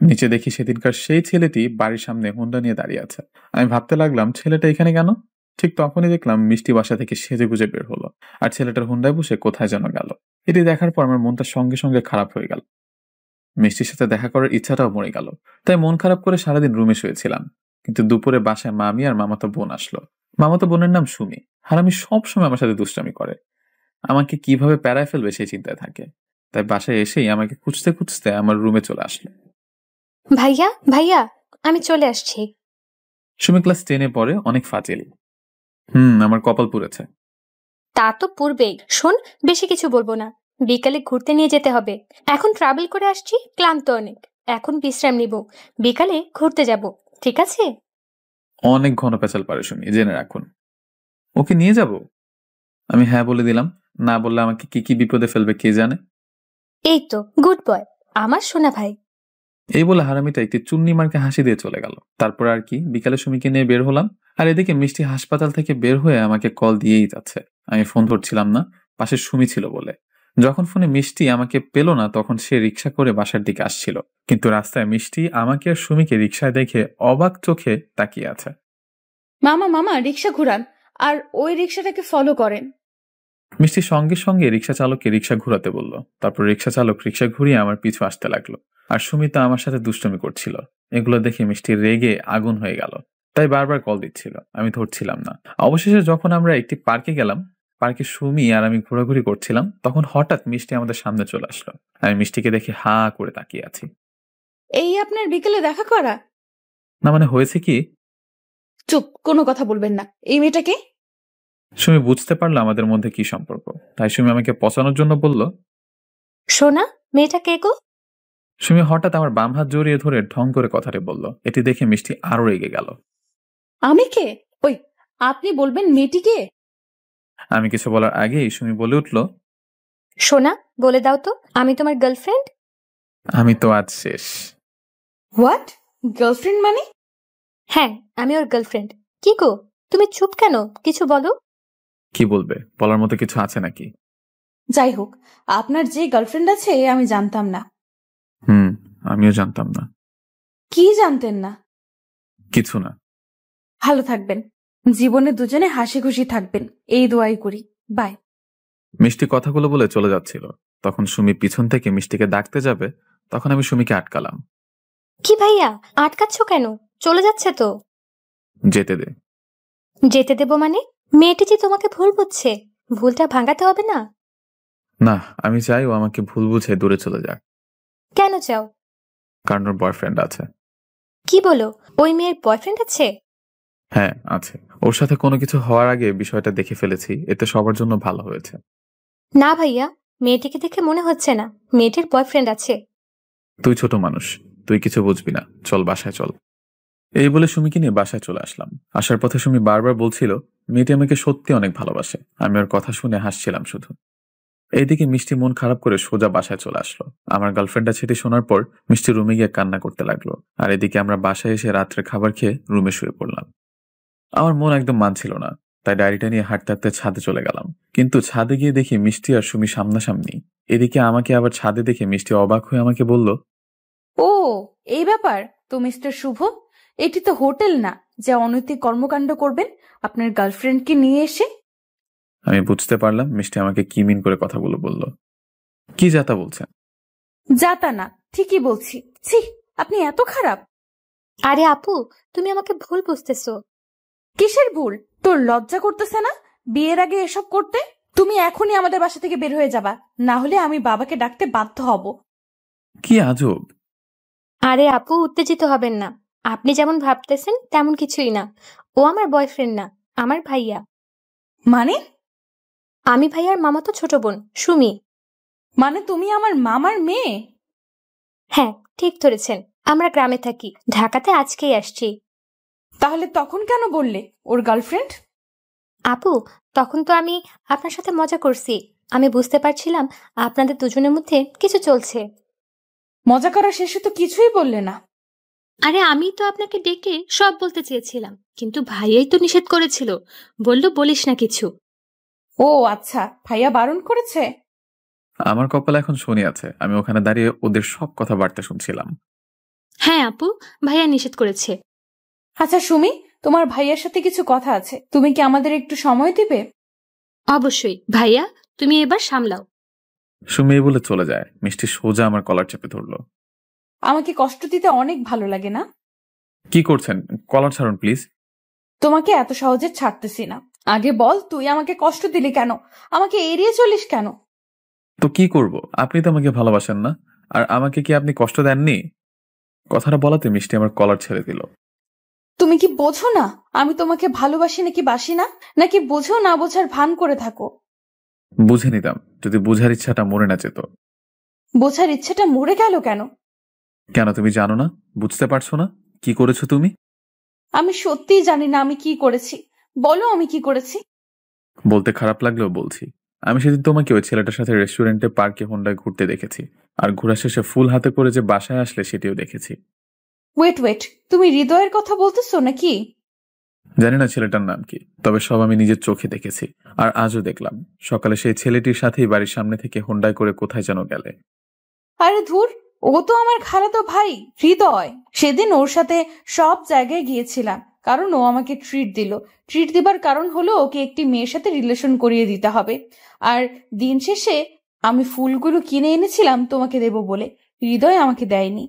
নিচে দেখি সেদিনকার সেই ছেলেটি বাড়ির সামনে হোন্ডা নিয়ে দাঁড়িয়ে আছে। আমি ভাবতে লাগলাম, ছেলেটা এখানে কেন? ঠিক তখনই দেখলাম মিষ্টি বাসা থেকে সেজে গুজে বের হলো, আর ছেলেটার হোন্ডায় বসে কোথায় যেন গেল। এটি দেখার পর আমার মনটা সঙ্গে সঙ্গে খারাপ হয়ে গেল। মিষ্টির সাথে দেখা করার ইচ্ছাটাও মরে গেল। তাই মন খারাপ করে সারাদিন রুমে শুয়েছিলাম। কিন্তু দুপুরে বাসায় মামি আর মামাতো বোন আসলো। মামাতো বোনের নাম সুমি, আর আমি সবসময় আমার সাথে দুষ্টামি করে। আমাকে কিভাবে প্যারায় ফেলবে সেই চিন্তায় থাকে। তাই বাসায় এসেই আমাকে খুঁজতে খুঁজতে আমার রুমে চলে আসলো। ভাইয়া ভাইয়া, আমি চলে আসছি। সুমি ক্লাস 10-এ পড়ে, অনেক ফাজিল। আমার কপাল পুড়েছে। তা তো পূর্বেই। শোন, বেশি কিছু বলবো না। বিকালে ঘুরতে নিয়ে যেতে হবে। এখন ট্রাভেল করে আসছি, ক্লান্ত অনেক। এখন বিশ্রাম নিব, বিকালে ঘুরতে যাব, ঠিক আছে? অনেক ঘন পেঁচাল পারে সুমি, জেনে রাখুন। ওকে নিয়ে যাব? আমি হ্যাঁ বলে দিলাম। না বললে আমাকে কি কি বিপদে ফেলবে কে জানে। এই তো গুড বয়, আমার সোনা ভাই। এই বলে হারামিটা একটি চুন্নি মার্কে হাসি দিয়ে চলে গেল। তারপর আর কি, বিকালে সুমিকে নিয়ে বের হলাম। আর এদিকে মিষ্টি হাসপাতাল থেকে বের হয়ে আমাকে কল দিয়েই যাচ্ছে। আমি ফোন ধরছিলাম না, পাশে সুমি ছিল বলে। যখন ফোনে মিষ্টি আমাকে পেল না, তখন সে রিক্সা করে বাসার দিকে আসছিল। কিন্তু রাস্তায় মিষ্টি আমাকে আর সুমিকে রিক্সায় দেখে অবাক চোখে তাকিয়ে আছে। মামা মামা রিক্সা ঘুরান, আর ওই রিক্সাটাকে ফলো করেন। মিষ্টি সঙ্গে সঙ্গে রিক্সা চালককে রিক্সা ঘুরাতে বলল। তারপর রিক্সা চালক রিক্সা ঘুরিয়ে আমার পিছু আসতে লাগলো। আর সুমিতা আমার সাথে দুষ্টুমি করছিল। এগুলো দেখে মিষ্টি রেগে আগুন হয়ে গেল, তাই বারবার কল দিচ্ছিল। আমি ধরছিলাম না। অবশেষে যখন আমরা একটি পার্কে গেলাম, পার্কে সুমি আর আমি ঘোরাঘুরি করছিলাম, তখন হঠাৎ মিষ্টি আমাদের সামনে চলে আসলো। আমি মিষ্টিকে দেখে হা করে তাকিয়ে আছি। এই আপনার বিকেলে দেখা করা? না মানে হয়েছে কি? চুপ, কোনো কথা বলবেন না। এই মেয়েটাকে? সুমি বুঝতে পারলো আমাদের মধ্যে কি সম্পর্ক, তাই সুমি আমাকে পচানোর জন্য বলল, সোনা, মেয়েটা কে গো? সুমি হঠাৎ আমার বাম হাত জড়িয়ে ধরে ঢং করে কথাটি বলল। এটি দেখে মিষ্টি আরো রেগে গেল। আমি কে? ওই আপনি বলবেন মেয়েটি কে? আমি কিছু বলার আগেই সুমি বলে উঠল, সোনা, বলে দাও তো, আমি তোমার গার্লফ্রেন্ড। আমি তো আজ শেষ। হোয়াট? গার্লফ্রেন্ড মানে? হ্যাঁ, আমি ওর গার্লফ্রেন্ড। কি গো, তুমি চুপ কেন? কিছু বলো। কি বলবে? বলার মতো কিছু আছে নাকি? যাই হোক, আপনার যে গার্লফ্রেন্ড আছে আমি জানতাম না। আমিও জানতাম না। কি জানতেন না? কিছু না। ভালো থাকবেন, জীবনে দুজনে হাসি খুশি থাকবেন, এই দোয়াই করি। বাই। মিষ্টি কথাগুলো বলে চলে যাচ্ছিল। তখন সুমি পিছন থেকে মিষ্টিকে ডাকতে যাবে, তখন আমি সুমিকে আটকালাম। কি ভাইয়া, আটকাচ্ছ কেন? চলে যাচ্ছে তো। যেতে দে। যেতে দেবো মানে? মেয়েটি যে তোমাকে ভুল বুঝছে, ভুলটা ভাঙাতে হবে না? না, আমি চাই ও আমাকে ভুল বুঝে দূরে চলে যাক। কেন চাও? কারণ ওর বয়ফ্রেন্ড আছে। কি বলো, ওই মেয়ের বয়ফ্রেন্ড আছে? হ্যাঁ আছে। ওর সাথে কোনো কিছু হওয়ার আগে বিষয়টা দেখে ফেলেছি, এতে সবার জন্য ভালো হয়েছে। না ভাইয়া, মেয়েটিকে দেখে মনে হচ্ছে না মেয়েটির বয়ফ্রেন্ড আছে। তুই ছোট মানুষ, তুই কিছু বুঝবি না, চল বাসায় চল। এই বলে সুমিকে নিয়ে বাসায় চলে আসলাম। আসার পথে সুমি বারবার বলছিল মেয়েটি আমাকে সত্যি অনেক ভালোবাসে। আমি ওর কথা শুনে হাসছিলাম শুধু। এইদিকে মিষ্টি মন খারাপ করে সোজা বাসায় চলে আসলো। আমার গার্লফ্রেন্ডটা ছেড়ে শোনার পর মিষ্টি রুমে গিয়ে কান্না করতে লাগলো। আর এদিকে আমরা বাসায় এসে রাত্রে খাবার খেয়ে রুমে শুয়ে পড়লাম। আমার মন একদম মানছিল না, তাই ডায়েরিটা নিয়ে হাঁটতে হাঁটতে ছাদে চলে গেলাম। কিন্তু ছাদে গিয়ে দেখি মিষ্টি আর সুমি সামনাসামনি। এদিকে আমাকে আবার ছাদে দেখে মিষ্টি অবাক হয়ে আমাকে বলল, ও এই ব্যাপার তো মিস্টার শুভ, এটি তো হোটেল না যে অনৈতিক কর্মকাণ্ড করবেন আপনার গার্লফ্রেন্ডকে নিয়ে এসে। আমি বুঝতে পারলাম মিষ্টি আমাকে কি মিন করে কথাগুলো বলল। কি যাতা বলছেন? যাতা না, ঠিকই বলছি। ছি, আপনি এত খারাপ। আরে আপু, তুমি আমাকে ভুল বুঝতেছো। কিসের ভুল? তোর লজ্জা করতেছে না বিয়ের আগে এসব করতে? তুমি এখনই আমাদের বাসা থেকে বের হয়ে যাবা, না হলে আমি বাবাকে ডাকতে বাধ্য হব। কি আজব। আরে আপু, উত্তেজিত হবেন না। আপনি যেমন ভাবতেছেন তেমন কিছুই না। ও আমার বয়ফ্রেন্ড না, আমার ভাইয়া। মানে? আমি ভাইয়ার মামাতো ছোট বোন সুমি। মানে তুমি আমার মামার মেয়ে? হ্যাঁ, ঠিক ধরেছেন। আমরা গ্রামে থাকি, ঢাকাতে আজকেই আসছি। তাহলে তখন কেন বললে ওর গার্লফ্রেন্ড? আপু, তখন তো আমি আপনার সাথে মজা করছি। আমি বুঝতে পারছিলাম আপনাদের দুজনের মধ্যে কিছু চলছে। মজা করার শেষে তো কিছুই বললে না। আরে আমি তো আপনাকে ডেকে সব বলতে চেয়েছিলাম, কিন্তু ভাইয়াই তো নিষেধ করেছিল, বলল বলিস না কিছু। ও আচ্ছা, ভাইয়া বারণ করেছে? আমার কপালে এখন শনি আছে, আমি ওখানে দাঁড়িয়ে ওদের সব কথাবার্তা শুনছিলাম। হ্যাঁ আপু, ভাইয়া নিষেধ করেছে। আচ্ছা সুমি, তোমার ভাইয়ার সাথে কিছু কথা আছে, তুমি কি আমাদের একটু সময় দিবে? অবশ্যই ভাইয়া, তুমি এবার সামলাও। সুমি বলে চলে যায়। মিষ্টি সোজা আমার কলার চেপে ধরলো। আমাকে কষ্ট দিতে অনেক ভালো লাগে না? কি করছেন? কলার ছাড়ুন প্লিজ। তোমাকে এত সহজে ছাড়তেছি না। আগে বল, তুই আমাকে কষ্ট দিলি কেন? আমাকে এড়িয়ে চলিস কেন? তো কি করব? আপনি তো আমাকে ভালোবাসেন না, আর আমাকে কি আপনি কষ্ট দেননি? কথাটা বলাতে মিষ্টি আমার কলার ছেড়ে দিল। তুমি কি বোঝো না আমি তোমাকে ভালোবাসি নাকি বাসি না? নাকি বোঝো না বোঝার ভান করে থাকো? বুঝে নিতাম যদি বুঝার ইচ্ছাটা মরে না যেত। বোঝার ইচ্ছাটা মরে গেল কেন? কেন তুমি জানো না? বুঝতে পারছো না কি করেছো তুমি? আমি সত্যিই জানি না আমি কি করেছি। বলো আমি কি করেছি। বলতে খারাপ লাগলেও বলছি, আমি সেদিন তোমাকে ওই ছেলেটার সাথে রেস্টুরেন্টে পার্কে হোন্ডায় ঘুরতে দেখেছি, আর ঘোরা শেষে ফুল হাতে করে যে বাসায় আসলে সেটিও দেখেছি। ওয়েট, তুমি হৃদয়ের কথা বলতেছো নাকি? জানি না ছেলেটার নাম কি, তবে সব আমি নিজের চোখে দেখেছি, আর আজও দেখলাম। সকালে সেই ছেলেটির সাথেই বাড়ির সামনে থেকে হোন্ডায় করে কোথায় যেন গেলে। আরে ধুর, ও তো আমার খালাতো ভাই হৃদয়। সেদিন ওর সাথে সব জায়গায় গিয়েছিলাম, কারণ ও আমাকে ট্রিট দিবার কারণ হলো ওকে একটি মেয়ের সাথে রিলেশন করিয়ে দিতে হবে। আর দিন শেষে আমি ফুলগুলো কিনে এনেছিলাম তোমাকে দেব বলে, হৃদয় আমাকে দেয়নি।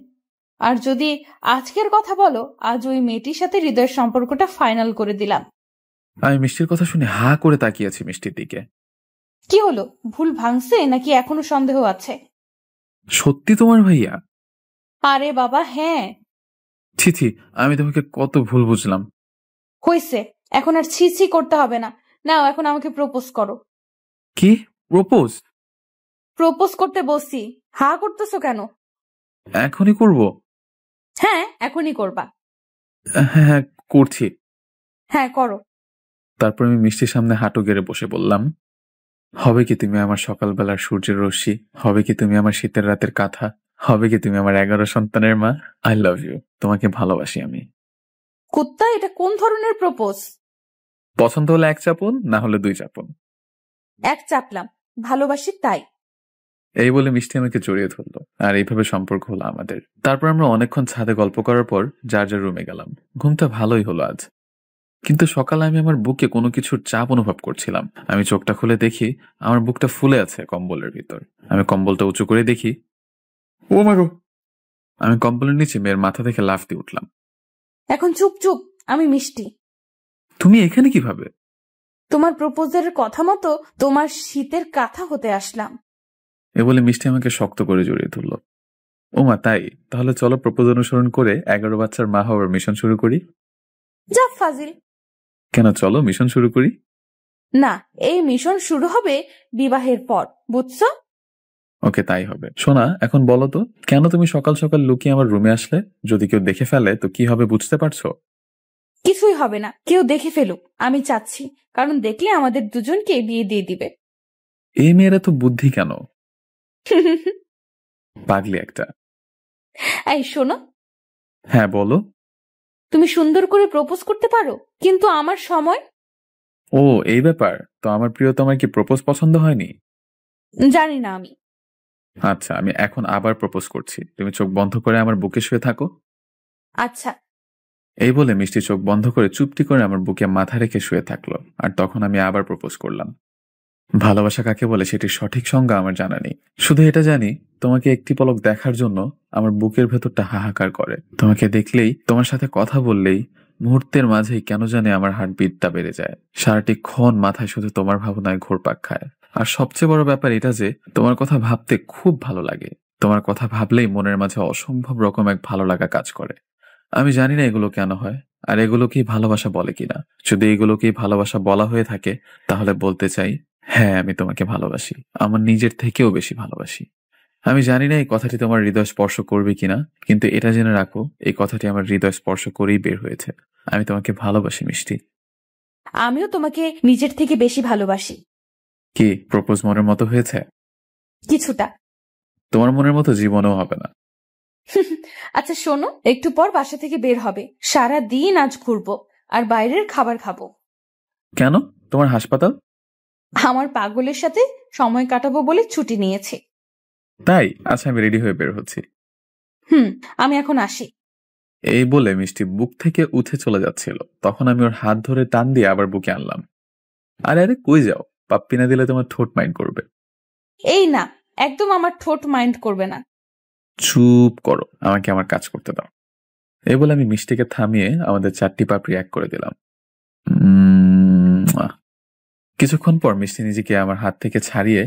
আর যদি আজকের কথা বলো, আজ ওই মেয়েটির সাথে হৃদয়ের সম্পর্কটা ফাইনাল করে দিলাম। আমি মিষ্টির কথা শুনে হা করে তাকিয়েছি মিষ্টির দিকে। কি হলো, ভুল ভাঙছে নাকি এখনো সন্দেহ আছে? সত্যি তোমার ভাইয়া? আরে বাবা হ্যাঁ। ছি, আমি তোমাকে কত ভুল বুঝলাম। হইছে, এখন আর ছি করতে হবে না। নাও এখন আমাকে প্রপোজ করো। কি প্রপোজ করতে বসছি, হা করতেছো কেন? এখনই করব? হ্যাঁ এখনই করবা। হ্যাঁ করছি। হ্যাঁ করো। তারপর আমি মিষ্টির সামনে হাঁটু গেড়ে বসে বললাম, হবে কি তুমি আমার সকালবেলার সূর্যের রশ্মি? হবে কি তুমি আমার শীতের রাতের কাঁথা? হবে কি তুমি আমার 11 সন্তানের মা? আই লাভ ইউ, তোমাকে ভালোবাসি আমি। কুত্তা, এটা কোন ধরনের প্রপোজ? পছন্দ হলে 1 চাপুন, না হলে 2 চাপুন। 1 চাপলাম, ভালোবাসি তাই। এই বলে মিষ্টি আমাকে জড়িয়ে ধরলো, আর এইভাবে সম্পর্ক হলো আমাদের। তারপর আমরা অনেকক্ষণ ছাদে গল্প করার পর যার যার রুমে গেলাম। ঘুমটা ভালোই হলো আজ, কিন্তু সকালে আমি আমার বুকে কোনো কিছুর চাপ অনুভব করছিলাম। আমি চোখটা খুলে দেখি আমার বুকটা ফুলে আছে কম্বলের ভিতর। আমি কম্বলটা উঁচু করে দেখি, ও মাগো! আমি কম্বলের নিচে মেয়ের মাথা থেকে লাফ দিয়ে উঠলাম। এখন চুপ, আমি মিষ্টি। তুমি এখানে কিভাবে? তোমার প্রপোজালের কথা মতো তোমার শীতের কাঁথা হতে আসলাম। এ বলে মিষ্টি আমাকে শক্ত করে জড়িয়ে ধরল। ও মা, তাই? তাহলে চলো প্রপোজ অনুসরণ করে 11 বাচ্চার মা হওয়ার মিশন শুরু করি। যা ফাজিল। কেন, চলো মিশন শুরু করি। না, এই মিশন শুরু হবে বিবাহের পর, বুঝছো? ওকে, তাই হবে। শোনা, এখন বলো তো, কেন তুমি সকাল সকাল লুকিয়ে আমার রুমে আসলে? যদি কেউ দেখে ফেলে তো কি হবে বুঝতে পারছো? কিছুই হবে না, কেউ দেখে ফেলুক, আমি চাচ্ছি, কারণ দেখলে আমাদের দুজনকে বিয়ে দিয়ে দিবে। এই মেয়েরা তো বুদ্ধি কেন! পাগলি একটা। এই শোনো। হ্যাঁ বলো। তুমি সুন্দর করে প্রপোজ করতে পারো, কিন্তু আমার সময়। ও এই ব্যাপার। তো আমার প্রিয়, তোমার কি প্রপোজ পছন্দ হয়নি? জানি না আমি। আচ্ছা, আমি এখন আবার প্রপোজ করছি, তুমি চোখ বন্ধ করে আমার বুকে শুয়ে থাকো। আচ্ছা। এই বলে মিষ্টি চোখ বন্ধ করে চুপটি করে আমার বুকে মাথা রেখে শুয়ে থাকলো, আর তখন আমি আবার প্রপোজ করলাম। ভালোবাসা কাকে বলে সেটির সঠিক সংজ্ঞা আমার জানা নেই, শুধু এটা জানি তোমাকে একটি পলক দেখার জন্য আমার বুকের ভেতরটা হাহাকার করে। তোমাকে দেখলেই, তোমার সাথে কথা বললেই মুহূর্তের মাঝেই কেন জানে আমার হার্টবিটটা বেড়ে যায়। সারাটি ক্ষণ মাথায় শুধু তোমার ভাবনায় ঘুরপাক খায়। আর সবচেয়ে বড় ব্যাপার এটা যে তোমার কথা ভাবতে খুব ভালো লাগে। তোমার কথা ভাবলেই মনের মাঝে অসম্ভব রকম এক ভালো লাগা কাজ করে। আমি জানি না এগুলো কেন হয়, আর এগুলোকেই ভালোবাসা বলে কিনা। যদি এগুলোকেই ভালোবাসা বলা হয়ে থাকে, তাহলে বলতে চাই, হ্যাঁ আমি তোমাকে ভালোবাসি, আমার নিজের থেকেও বেশি ভালোবাসি। আমি জানি না এই কথাটি তোমার হৃদয় স্পর্শ করবে কিনা, কিন্তু এটা জেনে রাখো, এই কথাটি আমার হৃদয় স্পর্শ করেই বের হয়েছে। আমি তোমাকে ভালোবাসি মিষ্টি। আমিও তোমাকে নিজের থেকে বেশি ভালোবাসি। কি প্রপোজ মনের মতো হয়েছে? কিছুটা। তোমার মনের মতো জীবনেও হবে না। আচ্ছা শোনো, একটু পর বাসা থেকে বের হবে, সারা দিন আজ ঘুরবো আর বাইরের খাবার খাবো। কেন? তোমার হাসপাতাল? আমার পাগলের সাথে সময় কাটাবো বলে ছুটি নিয়েছি। তাই? আচ্ছা, আমি রেডি হয়ে বের হচ্ছি। আমি এখন আসি। এই বলে মিষ্টি বুক থেকে উঠে চলে যাচ্ছিল, তখন আমি ওর হাত ধরে টান দিয়ে আবার বুকে আনলাম। আরে কই যাও? পাপ্পি না দিলে তোমার ঠোঁট মাইন্ড করবে। এই না, একদম আমার ঠোঁট মাইন্ড করবে না। চুপ করো, আমাকে আমার কাজ করতে দাও। এই বলে আমি মিষ্টিকে থামিয়ে আমাদের 4টি পাপড়ি এক করে দিলাম। কিছুক্ষণ পর মিষ্টি নিজেকে আমার হাত থেকে ছাড়িয়ে,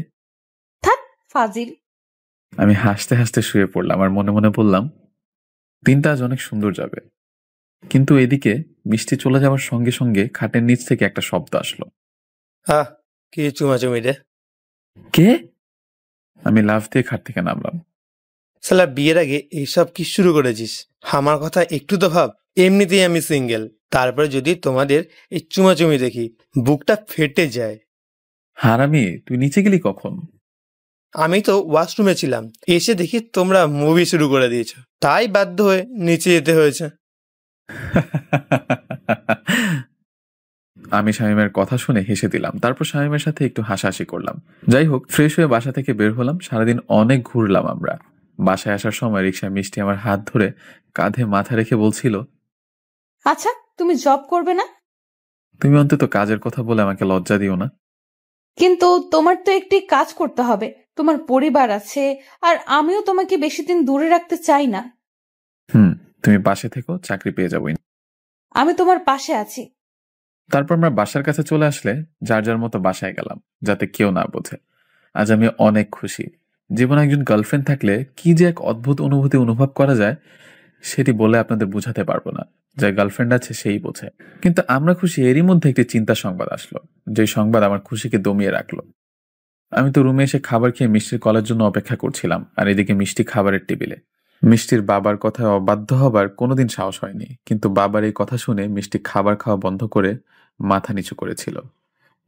থাক ফাজিল। আমি হাসতে হাসতে শুয়ে পড়লাম আর মনে মনে বললাম, দিনটা আজ অনেক সুন্দর যাবে। কিন্তু এদিকে মিষ্টি চলে যাওয়ার সঙ্গে সঙ্গে খাটের নিচ থেকে একটা শব্দ আসলো। কি চুমাচুমি রে? কে? আমি লাফ দিয়ে খাট থেকে নামলাম। শালা বিয়ের আগে এইসব কি শুরু করেছিস? আমার কথা একটু তো ভাব। এমনিতেই আমি সিঙ্গেল, তারপরে যদি তোমাদের এই চুমাচুমি দেখি বুকটা ফেটে যায়। হারামি, তুই নিচে গেলি কখন? আমি তো ওয়াশরুমে ছিলাম, এসে দেখি তোমরা মুভি শুরু করে দিয়েছো, তাই বাধ্য হয়ে নিচে যেতে হয়েছে। আমি শামীমের কথা শুনে হেসে দিলাম, তারপর শামীমের সাথে একটু হাসাহাসি করলাম। যাই হোক, ফ্রেশ হয়ে বাসা থেকে বের হলাম। সারাদিন অনেক ঘুরলাম আমরা। বাসায় আসার সময় রিক্সায় মিষ্টি আমার হাত ধরে কাঁধে মাথা রেখে বলছিল, আচ্ছা, তুমি জব করবে না? তুমি অন্তত কাজের কথা বলে আমাকে লজ্জা দিও না। কিন্তু তোমার তো একটি কাজ করতে হবে, তোমার পরিবার আছে, আর আমিও তোমাকে বেশি দিন দূরে রাখতে চাই না। তুমি পাশে থেকো, চাকরি পেয়ে যাবো। আমি তোমার পাশে আছি। তারপর আমরা বাসার কাছে চলে আসলে যার যার মতো বাসায় গেলাম, যাতে কেউ না বোঝে। আজ আমি অনেক খুশি। জীবনে একজন গার্লফ্রেন্ড থাকলে কি যে এক অদ্ভুত অনুভূতি অনুভব করা যায়, সেটি বলে আপনাদের বোঝাতে পারবো না। যার গার্লফ্রেন্ড আছে সেই বোঝে। কিন্তু আমরা খুশি, এরই মধ্যে একটি চিন্তা সংবাদ আসলো, যে সংবাদ আমার খুশিকে দমিয়ে রাখলো। আমি তো রুমে এসে খাবার খেয়ে মিষ্টির কলের জন্য অপেক্ষা করছিলাম, আর এদিকে মিষ্টি খাবারের টেবিলে। মিষ্টির বাবার কথায় অবাধ্য হবার কোনোদিন সাহস হয়নি, কিন্তু বাবার এই কথা শুনে মিষ্টি খাবার খাওয়া বন্ধ করে মাথা নিচু করেছিল।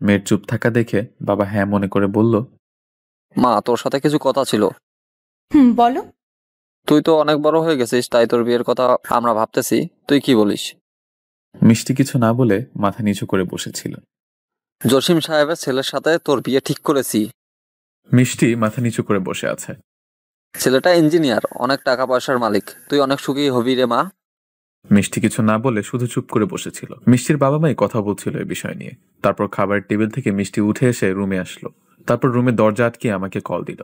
মেয়ের চুপ থাকা দেখে বাবা হ্যাঁ মনে করে বলল, মা, তোর সাথে কিছু কথা ছিল। বলো। তুই তো অনেক বড় হয়ে গেছিস, তাই তোর বিয়ের কথা আমরা ভাবতেছি, তুই কি বলিস? মিষ্টি কিছু না বলে মাথা নিচু করে বসেছিল। জসিম সাহেবের ছেলের সাথে তোর বিয়ে ঠিক করেছি। মিষ্টি মাথা নিচু করে বসে আছে। ছেলেটা ইঞ্জিনিয়ার, অনেক টাকা পয়সার মালিক, তুই অনেক সুখী হবি রে মা। মিষ্টি কিছু না বলে শুধু চুপ করে বসেছিল। মিষ্টির বাবা মাই কথা বলছিল এই বিষয় নিয়ে। তারপর খাবারের টেবিল থেকে মিষ্টি উঠে এসে রুমে আসলো। তারপর রুমে দরজা আটকে আমাকে কল দিল।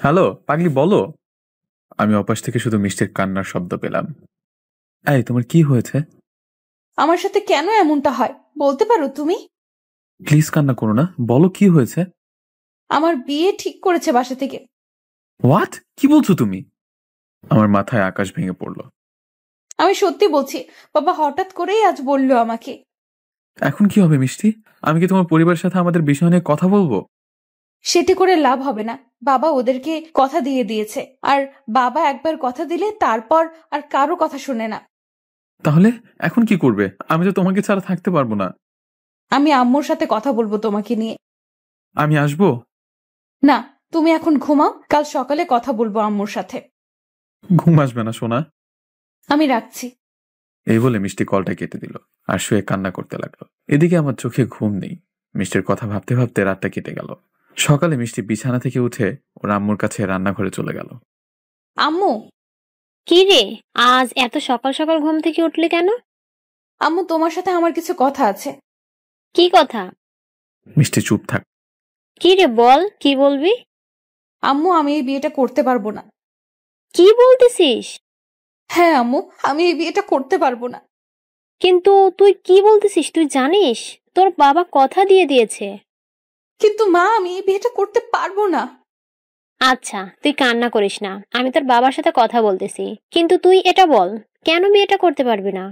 হ্যালো পাগলি, বলো। আমি অপাশ থেকে শুধু মিষ্টির কান্নার শব্দ পেলাম। এই, তোমার কি হয়েছে? আমার সাথে কেন এমনটা হয় বলতে পারো তুমি? প্লিজ কান্না করো না, বলো কি হয়েছে। আমার বিয়ে ঠিক করেছে বাসা থেকে। হোয়াট? কি বলছো তুমি? আমার মাথায় আকাশ ভেঙে পড়লো। আমি সত্যি বলছি, বাবা হঠাৎ করেই আজ বললো আমাকে। এখন কি হবে মিষ্টি? আমি কি তোমার পরিবারের সাথে আমাদের বিষয় নিয়ে কথা বলবো? সেটি করে লাভ হবে না, বাবা ওদেরকে কথা দিয়ে দিয়েছে, আর বাবা একবার কথা দিলে তারপর আর কারো কথা শুনে না। তাহলে এখন কি করবে? আমি তো তোমাকে ছাড়া থাকতে পারবো না। আমি আম্মুর সাথে কথা বলবো তোমাকে নিয়ে। আমি আসবো? না, তুমি এখন ঘুমাও, কাল সকালে কথা বলবো আম্মুর সাথে। ঘুম আসবে না সোনা। আমি রাখছি। এই বলে মিষ্টি কলটা কেটে দিল আর শুয়ে কান্না করতে লাগলো। এদিকে আমার চোখে ঘুম নেই। মিষ্টির কথা ভাবতে ভাবতে রাতটা কেটে গেল। সকালে মিষ্টি বিছানা থেকে উঠে ওর আম্মুর কাছে রান্নাঘরে চলে গেল। আম্মু। কি রে, আজ এত সকাল সকাল ঘুম থেকে উঠলি কেন? আম্মু, তোমার সাথে আমার কিছু কথা আছে। কি কথা? মিষ্টি চুপ থাক। কি রে, বল, কি বলবি? আম্মু, আমি এই বিয়েটা করতে পারবো না। কি বলতেছিস? হ্যাঁ আম্মু, আমি এই বিয়েটা করতে পারবো না। কিন্তু তুই কি বলতেছিস? তুই জানিস তোর বাবা কথা দিয়ে দিয়েছে। কিন্তু মা, আমি এই বিয়েটা করতে পারবো না। আচ্ছা, তুই কান্না করিস না, আমি তোর বাবার সাথে কথা বলতেছি। কিন্তু তুই এটা বল, কেন বিয়েটা করতে পারবি না?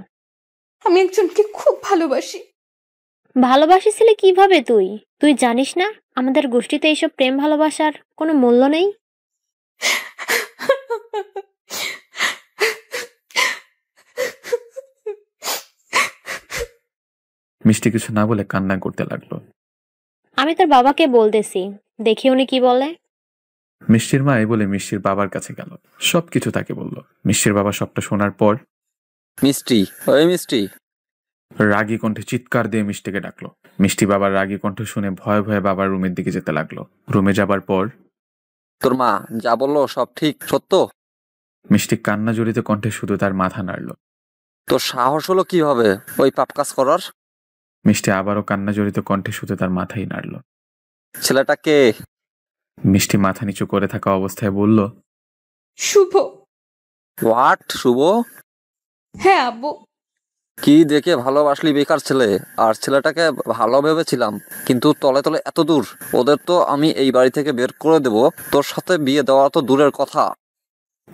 আমি একজনকে খুব ভালোবাসি। ভালোবাসিছিলে কিভাবে তুই? তুই জানিস না আমাদের গোষ্ঠীতে এইসব প্রেম ভালোবাসার কোনো মূল্য নেই? মিষ্টি কিছু না বলে কান্না করতে লাগলো। আমি তোর বাবাকে বলতেছি, দেখি উনি কি বলে। মিষ্টির মা এই বলে মিষ্টির বাবার কাছে গেল। সবকিছু তাকে বলল। মিষ্টির বাবা সবটা শোনার পর, মিষ্টি, ওই মিষ্টি, রাগী কণ্ঠে চিৎকার দিয়ে মিষ্টিকে ডাকলো। মিষ্টি বাবার রাগী কণ্ঠ শুনে ভয়ে ভয়ে বাবার রুমের দিকে যেতে লাগলো। রুমে যাবার পর, তোর মা যা বললো সব ঠিক সত্য? মিষ্টি কান্না জড়িত কণ্ঠে শুধু তার মাথা নাড়ল। তোর সাহস হলো কিভাবে ওই পাপ কাজ করার? মিষ্টি আবারও কান্না জড়িত কণ্ঠে শুধু তার মাথাই নাড়ল। ছেলেটা কে? মিষ্টি মাথা নিচু করে থাকা অবস্থায় বলল, শুভ। হোয়াট? শুভ? হ্যাঁ আব্বু। কি দেখে ভালোবাসলি বেকার ছেলে? আর ছেলেটাকে ভালো ভেবেছিলাম, কিন্তু তলে তলে এত দূর। ওদের তো আমি এই বাড়ি থেকে বের করে দেব, তোর সাথে বিয়ে দেওয়া তো দূরের কথা।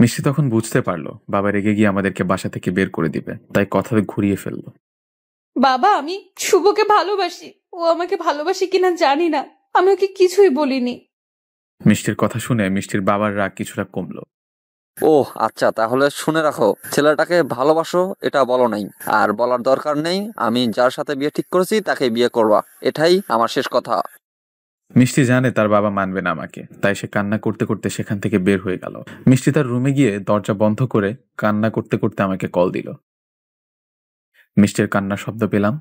মিষ্টি তখন বুঝতে পারলো বাবা রেগে গিয়ে আমাদেরকে বাসা থেকে বের করে দিবে, তাই কথা ঘুরিয়ে ফেললো। বাবা, আমি শুভকে ভালোবাসি। ও আমাকে ভালোবাসি কিনা জানি না, আমি ওকে কিছুই বলিনি। মিষ্টির কথা শুনে মিষ্টির বাবার রাগ কিছুটা কমলো। ও আচ্ছা, তাহলে শুনে রাখো, ছেলেটাকে ভালোবাসো এটা বলো নাই, আর বলার দরকার নেই আমি যার সাথে বিয়ে ঠিক করেছি তাকে বিয়ে করবা, এটাই আমার শেষ কথা। মিষ্টি জানে তার বাবা মানবে না আমাকে, তাই সে কান্না করতে করতে সেখান থেকে বের হয়ে গেল। মিষ্টি তার রুমে গিয়ে দরজা বন্ধ করে কান্না করতে করতে আমাকে কল দিল। মিষ্টির কান্নার শব্দ পেলাম।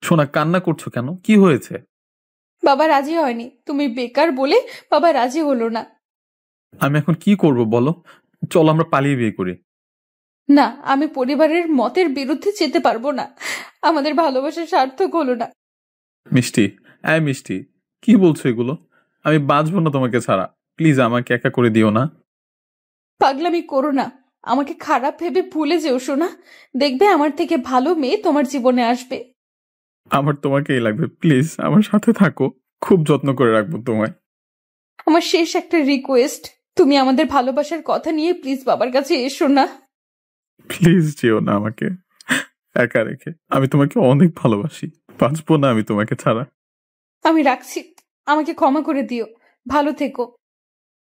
শোনা, কান্না করছো কেন? কি হয়েছে? বাবা রাজি হয়নি, তুমি বেকার বলে বাবা রাজি হলো না। আমি এখন কি করব বলো? চলো আমরা পালিয়ে বিয়ে করি। না, আমি পরিবারের মতের বিরুদ্ধে যেতে পারবো না। আমাদের ভালোবাসা সার্থক হলো না। মিষ্টি, মিষ্টি, কি বলছো এগুলো? আমি বাঁচবো না তোমাকে ছাড়া। প্লিজ আমাকে একা করে দিও না। পাগলামি করো না, আমাকে খারাপ ভেবে ভুলে যেও শোনা। দেখবে আমার থেকে ভালো মেয়ে তোমার জীবনে আসবে। আমার তোমাকেই লাগবে, প্লিজ আমার সাথে থাকো, খুব যত্ন করে রাখবো তোমায়। আমার শেষ একটা রিকোয়েস্ট, তুমি আমাদের ভালোবাসার কথা নিয়ে প্লিজ বাবার কাছে এসো না। প্লিজ যেও না আমাকে একা রেখে। আমি তোমাকে অনেক ভালোবাসি, বাঁচবো না আমি তোমাকে ছাড়া। আমি রাখছি, আমাকে ক্ষমা করে দিও। ভালো থেকো।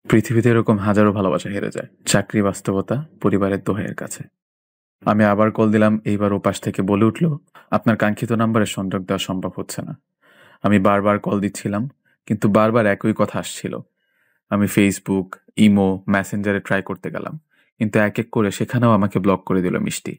পৃথিবীতে এরকম হাজারো ভালোবাসা হেরে যায়, চাকরি, বাস্তবতা, পরিবারের দোহাইয়ের কাছে। আমি আবার কল দিলাম। এইবার ওপাশ থেকে বলে উঠল, আপনার কাঙ্ক্ষিত নাম্বারে সংযোগ দেওয়া সম্ভব হচ্ছে না। আমি বারবার কল দিচ্ছিলাম, কিন্তু বারবার একই কথা আসছিল। আমি ফেসবুক, ইমো, মেসেঞ্জারে ট্রাই করতে গেলাম, কিন্তু এক এক করে সেখানেও আমাকে ব্লক করে দিল মিষ্টি।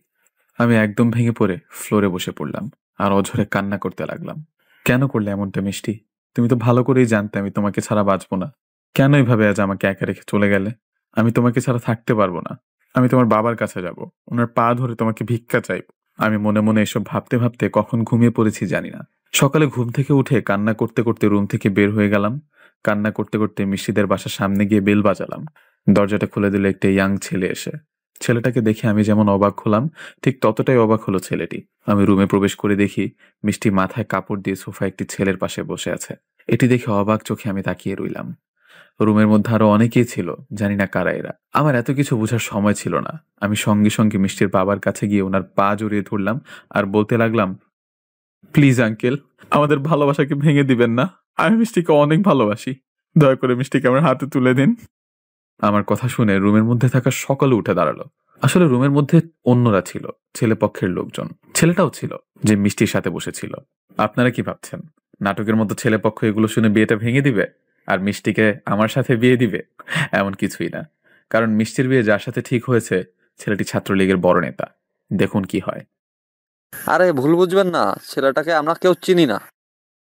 আমি একদম ভেঙে পড়ে ফ্লোরে বসে পড়লাম আর অঝরে কান্না করতে লাগলাম। কেন করলে এমনটা মিষ্টি? তুমি তো ভালো করেই জানতে আমি তোমাকে ছাড়া বাঁচবো না। কেন এইভাবে আজ আমাকে একা রেখে চলে গেলে? আমি তোমাকে ছাড়া থাকতে পারবো না। আমি তোমার বাবার কাছে যাব, ওনার পা ধরে তোমাকে ভিক্ষা চাইব। আমি মনে মনে এসব ভাবতে ভাবতে কখন ঘুমিয়ে পড়েছি জানি না। সকালে ঘুম থেকে উঠে কান্না করতে করতে রুম থেকে বের হয়ে গেলাম। কান্না করতে করতে মিষ্টিদের বাসার সামনে গিয়ে বেল বাজালাম। দরজাটা খুলে দিল একটা ইয়াং ছেলে এসে। ছেলেটাকে দেখে আমি যেমন অবাক হলাম, ঠিক ততটাই অবাক হলো ছেলেটি। আমি রুমে প্রবেশ করে দেখি মিষ্টি মাথায় কাপড় দিয়ে সোফা একটি ছেলের পাশে বসে আছে। এটি দেখে অবাক চোখে আমি তাকিয়ে রইলাম। রুমের মধ্যে আরো অনেকেই ছিল, জানি না কারা এরা। আমার এত কিছু বোঝার সময় ছিল না। আমি সঙ্গে সঙ্গে মিষ্টির বাবার কাছে গিয়ে ওনার পা জড়িয়ে ধরলাম আর বলতে লাগলাম, প্লিজ আঙ্কেল, আমাদের ভালোবাসাকে ভেঙে দিবেন না। আমি মিষ্টিকে অনেক ভালোবাসি, দয়া করে মিষ্টিকে আমার হাতে তুলে দিন। আমার কথা শুনে রুমের মধ্যে থাকা সকলে উঠে দাঁড়ালো। আসলে রুমের মধ্যে অন্যরা ছিল, ছেলে পক্ষের লোকজন। ছেলেটাও ছিল যে মিষ্টির সাথে বসেছিল। আপনারা কি ভাবছেন নাটকের মতো ছেলে পক্ষ এগুলো শুনে বিয়েটা ভেঙে দিবে আর মিষ্টিকে আমার সাথে বিয়ে দিবে? এমন কিছুই না। কারণ মিষ্টির বিয়ে যার সাথে ঠিক হয়েছে ছেলেটি ছাত্রলীগের বড় নেতা। দেখুন কি হয়। আরে ভুল বুঝবেন না, ছেলেটাকে আমরা কেউ চিনি না।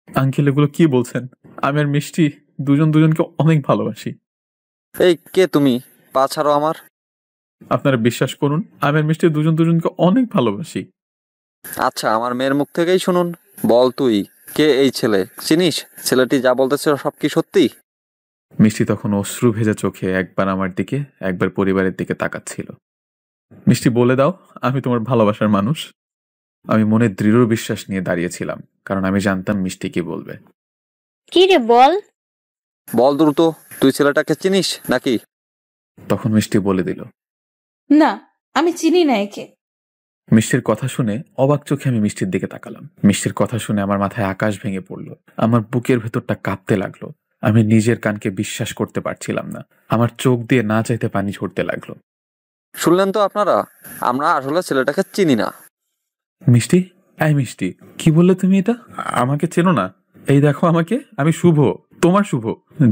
আঙ্কেল এগুলো কি বলছেন? আমি আর মিষ্টি দুজনকে অনেক ভালোবাসি। এই কে তুমি? পা ছাড়ো আমার। আপনারা বিশ্বাস করুন, আমি আর মিষ্টি দুজনকে অনেক ভালোবাসি। আচ্ছা, আমার মেয়ের মুখ থেকেই শুনুন। বল তুই কে এই ছেলে? চিনিস ছেলেটি যা বলতেছে সব কি সত্যি? মিষ্টি তখন অশ্রু ভেজা চোখে একবার আমার দিকে একবার পরিবারের দিকে তাকাচ্ছিল। মিষ্টি বলে দাও, আমি তোমার ভালোবাসার মানুষ। আমি মনে দৃঢ় বিশ্বাস নিয়ে দাঁড়িয়েছিলাম, কারণ আমি জানতাম মিষ্টি কি বলবে। কি রে বল? বল দ্রুত, তুই ছেলেটাকে চিনিস নাকি? তখন মিষ্টি বলে দিল, না, আমি চিনি না একে। মিষ্টির কথা শুনে অবাক চোখে আমি মিষ্টির দিকে তাকালাম। মিষ্টির কথা শুনে আমার মাথায় আকাশ ভেঙে পড়লো। আমার বুকের ভেতরটা কাঁপতে লাগলো। আমি নিজের কানকে বিশ্বাস করতে পারছিলাম না। আমার চোখ দিয়ে না চাইতে পানি ঝরতে লাগলো। শুনলেন তো আপনারা, আমরা আসলে ছেলেটাকে চিনি না। মিষ্টি, মিষ্টি, কি বললে তুমি? এটা আমাকে চেনো না? এই দেখো আমাকে, আমি শুভ, তোমার শুভ,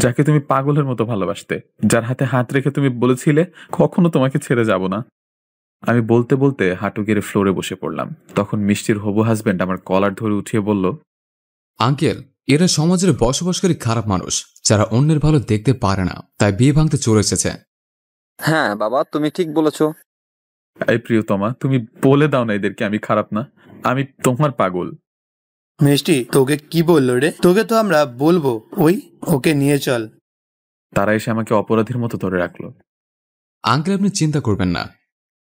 যাকে তুমি পাগলের মতো ভালোবাসতে, যার হাতে হাত রেখে তুমি বলেছিলে কখনো তোমাকে ছেড়ে যাব না। আমি বলতে বলতে হাঁটু গেড়ে ফ্লোরে বসে পড়লাম। তখন মিষ্টির হবু হাজবেন্ড আমার কলার ধরে উঠিয়ে বলল, আঙ্কেল, এরা সমাজের বসবাসকারী খারাপ মানুষ, যারা অন্যের ভালো দেখতে পারে না, তাই বিয়ে ভাঙতে চলে এসেছে। হ্যাঁ বাবা, তুমি ঠিক বলেছো। এই প্রিয়তমা, তুমি বলে দাও না এদেরকে আমি খারাপ না, আমি তোমার পাগল। মিষ্টি তোকে কি বললো রে? তোকে তো আমরা বলবো, ওকে নিয়ে চল। তারা এসে আমাকে অপরাধীর মতো ধরে রাখলো। আঙ্কেল, আপনি চিন্তা করবেন না,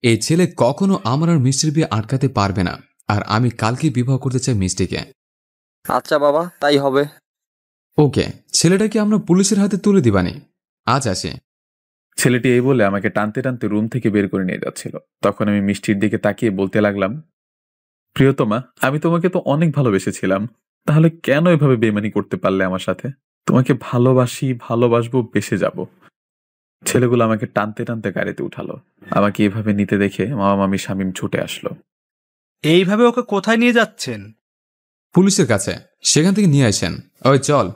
এই ছেলে কখনো আমার আর মিষ্টির বিয়ে আটকাতে পারবে না। আর আমি কালকে বিবাহ করতে চাই মিষ্টিকে। আচ্ছা বাবা, তাই হবে। ওকে, ছেলেটাকে আমরা পুলিশের হাতে তুলে দিবানি। আজ আসি। ছেলেটি এই বলে আমাকে টানতে টানতে রুম থেকে বের করে নিয়ে যাচ্ছিল। তখন আমি মিষ্টির দিকে তাকিয়ে বলতে লাগলাম, প্রিয়তমা, আমি তোমাকে তো অনেক ভালোবেসেছিলাম, তাহলে কেন এভাবে বেমানি করতে পারলে আমার সাথে? তোমাকে ভালোবাসবো, বেসে যাব। ছেলেগুলো আমাকে টানতে টানতে গাড়িতে উঠালো। আমাকে এভাবে নিতে দেখে মামা মামি শামীম ছুটে আসলো। এইভাবে ওকে কোথায় নিয়ে যাচ্ছেন? পুলিশের কাছে, সেখান থেকে নিয়ে আসেন। ওই চল।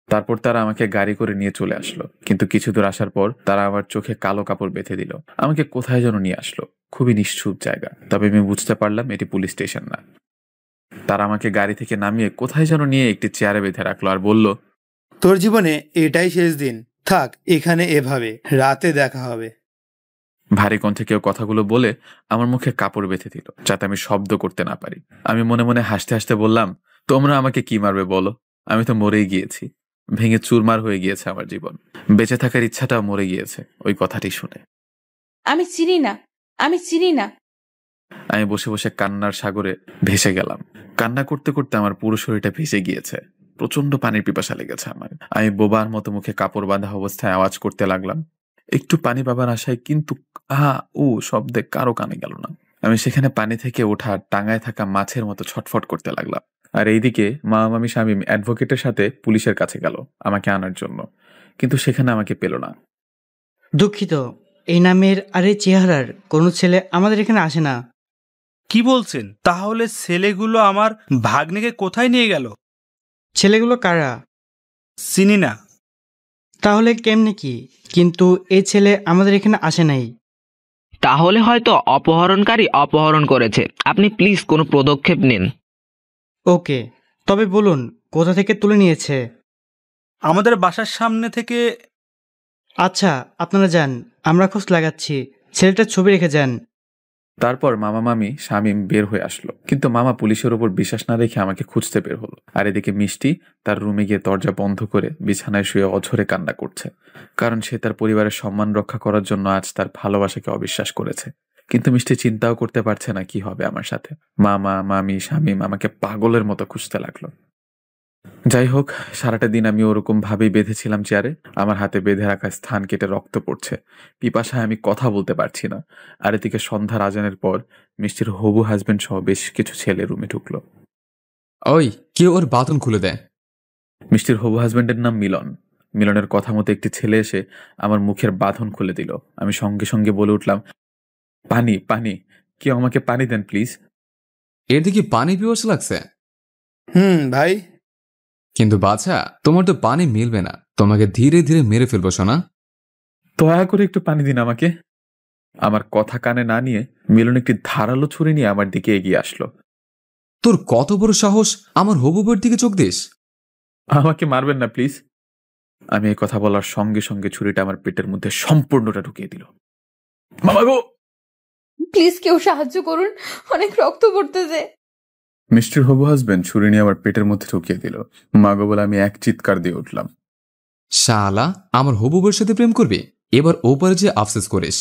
তারপর তারা আমাকে গাড়ি করে নিয়ে চলে আসলো, কিন্তু কিছু দূর আসার পর তারা আমার চোখে কালো কাপড় বেঁধে দিল। আমাকে কোথায় যেন নিয়ে আসলো, খুবই নিশ্চুপ জায়গা। তবে আমি বুঝতে পারলাম এটি পুলিশ স্টেশন না। তারা আমাকে গাড়ি থেকে নামিয়ে কোথায় যেন নিয়ে একটি চেয়ারে বেঁধে রাখলো আর বলল, তোর জীবনে এটাই শেষ দিন, থাক এখানে এভাবে, রাতে দেখা হবে। ভারী কণ্ঠে কেউ কথাগুলো বলে আমার মুখে কাপড় বেঁধে দিল, যাতে আমি শব্দ করতে না পারি। আমি মনে মনে হাসতে হাসতে বললাম, তোমরা আমাকে কি মারবে বলো? আমি তো মরেই গিয়েছি, ভেঙে চুরমার হয়ে গিয়েছে আমার জীবন, বেঁচে থাকার ইচ্ছাটাও মরে গিয়েছে ওই কথাটি শুনে। আমি চিনি না, আমি চিনি না। আমি বসে বসে কান্নার সাগরে ভেসে গেলাম। কান্না করতে করতে আমার পুরো শরীরটা ভেসে গিয়েছে। প্রচন্ড পানির পিপাসা লেগেছে আমার। আমি বোবার মতো মুখে কাপড় বাঁধা অবস্থায় আওয়াজ করতে লাগলাম, একটু পানি পাবার আশায়, কিন্তু ও শব্দে কারো কানে গেল না। আমি সেখানে পানি থেকে ওঠা টাঙায় থাকা মাছের মতো ছটফট করতে লাগলাম। আর এইদিকে মামা মামি শামীম অ্যাডভোকেটের সাথে পুলিশের কাছে গেল আমাকে আনার জন্য, কিন্তু সেখানে আমাকে পেল না। দুঃখিত, এই নামের আর এই চেহারার কোনো ছেলে আমাদের এখানে আসে না। কি বলছেন? তাহলে ছেলেগুলো আমার ভাগ্নেকে কোথায় নিয়ে গেল? ছেলেগুলো কারা? চিনি না। তাহলে কেমনে কি? কিন্তু এই ছেলে আমাদের এখানে আসে নাই। তাহলে হয়তো অপহরণকারী অপহরণ করেছে। আপনি প্লিজ কোনো পদক্ষেপ নিন। ওকে, তবে বলুন কোথা থেকে তুলে নিয়েছে? আমাদের বাসার সামনে থেকে। আচ্ছা, আপনারা যান, আমরা খোঁজ লাগাচ্ছি। ছেলেটার ছবি রেখে যান। তারপর মামা মামি শামীম বের হয়ে আসলো, কিন্তু মামা পুলিশের ওপর বিশ্বাস না রেখে আমাকে খুঁজতে বের হলো। আর এদিকে মিষ্টি তার রুমে গিয়ে দরজা বন্ধ করে বিছানায় শুয়ে অঝরে কান্না করছে, কারণ সে তার পরিবারের সম্মান রক্ষা করার জন্য আজ তার ভালোবাসাকে অবিশ্বাস করেছে। কিন্তু মিষ্টি চিন্তাও করতে পারছে না কি হবে আমার সাথে। মামা মামি শামীম আমাকে পাগলের মতো খুঁজতে লাগলো। যাই হোক, সারাটা দিন আমি ওরকম ভাবেই বেঁধেছিলাম চেয়ারে। আমার হাতে বেঁধে রাখা স্থান কেটে রক্ত পড়ছে, পিপাসায় আমি কথা বলতে পারছি না। আর এদিকে সন্ধ্যার আজানের পর মিষ্টির হবু হাজবেন্ড সহ বেশ কিছু ছেলে রুমে ঢুকলো। ওই কেউ ওর বাঁধন খুলে দেয়। মিষ্টির হবু হাজবেন্ডের নাম মিলন। মিলনের কথা মতো একটি ছেলে এসে আমার মুখের বাঁধন খুলে দিল। আমি সঙ্গে সঙ্গে বলে উঠলাম, পানি পানি, কেউ আমাকে পানি দেন প্লিজ। এর দিকে পানি পিপাসা লাগছে? ভাই। কিন্তু বাছা, তোমার তো পানি মিলবে না, তোমাকে ধীরে ধীরে মেরে ফেলবো সোনা। দয়া করে একটু পানি দিন আমাকে। আমার কথা কানে না নিয়ে মিলন একটি ধারালো ছুরি নিয়ে আমার দিকে এগিয়ে আসলো। তোর কত বড় সাহস আমার হবু বউয়ের দিকে চোখ দিস? আমাকে মারবেন না প্লিজ। আমি এই কথা বলার সঙ্গে সঙ্গে ছুরিটা আমার পেটের মধ্যে সম্পূর্ণটা ঢুকিয়ে দিল। মামা গো, প্লিজ কেউ সাহায্য করুন, অনেক রক্ত পড়তেছে। মিষ্টির হবু হাজবেন্ড ছুরি নিয়ে আমার পেটের মধ্যে ঢুকিয়ে দিল। মাগো বলে আমি এক চিৎকার দিয়ে উঠলাম। শালা, আমার হবু বউয়ের সাথে প্রেম করবি? এবার ওপারে যে আফসোস করিস।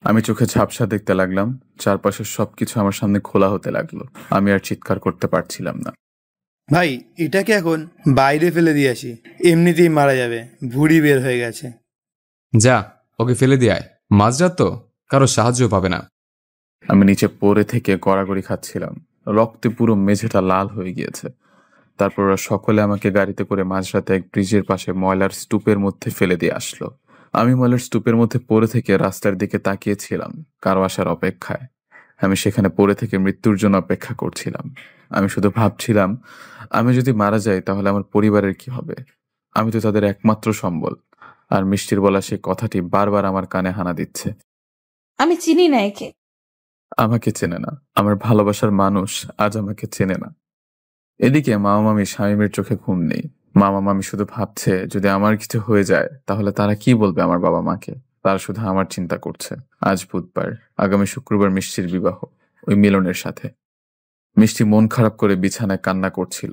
আমি চোখে ঝাপসা দেখতে লাগলাম। চারপাশের সবকিছু আমার সামনে খোলা হতে লাগলো। আমি আর চিৎকার করতে পারছিলাম না। ভাই, এটাকে এখন বাইরে ফেলে দিয়ে আসি, এমনিতেই মারা যাবে, ভুঁড়ি বের হয়ে গেছে। যা, ওকে ফেলে দিয়ে আয়, মাঝরাত তো, কারো সাহায্য পাবে না। আমি নিচে পড়ে থেকে গড়াগড়ি খাচ্ছিলাম, রক্তে পুরো মেঝেটা লাল হয়ে গিয়েছে। তারপর ওরা সকলে আমাকে গাড়িতে করে মাঝরাতে এক ব্রিজের পাশে ময়লার স্তূপের মধ্যে ফেলে দিয়ে আসলো। আমি ময়লার স্তূপের মধ্যে পড়ে থেকে রাস্তার দিকে তাকিয়েছিলাম কারো আসার অপেক্ষায়। আমি সেখানে পড়ে থেকে মৃত্যুর জন্য অপেক্ষা করছিলাম। আমি শুধু ভাবছিলাম, আমি যদি মারা যাই তাহলে আমার পরিবারের কি হবে? আমি তো তাদের একমাত্র সম্বল। আর মিষ্টির বলা সেই কথাটি বারবার আমার কানে হানা দিচ্ছে। আমি চিনি না একে। আমাকে চেনে না, আমার ভালোবাসার মানুষ আজ আমাকে চেনে না। এদিকে মামা মামি শামীমের চোখে ঘুম নেই। মামা মামি শুধু ভাবছে যদি আমার কিছু হয়ে যায় তাহলে তারা কি বলবে আমার বাবা মাকে। তারা শুধু আমার চিন্তা করছে। আজ বুধবার, আগামী শুক্রবার মিষ্টির বিবাহ ওই মিলনের সাথে। মিষ্টি মন খারাপ করে বিছানায় কান্না করছিল।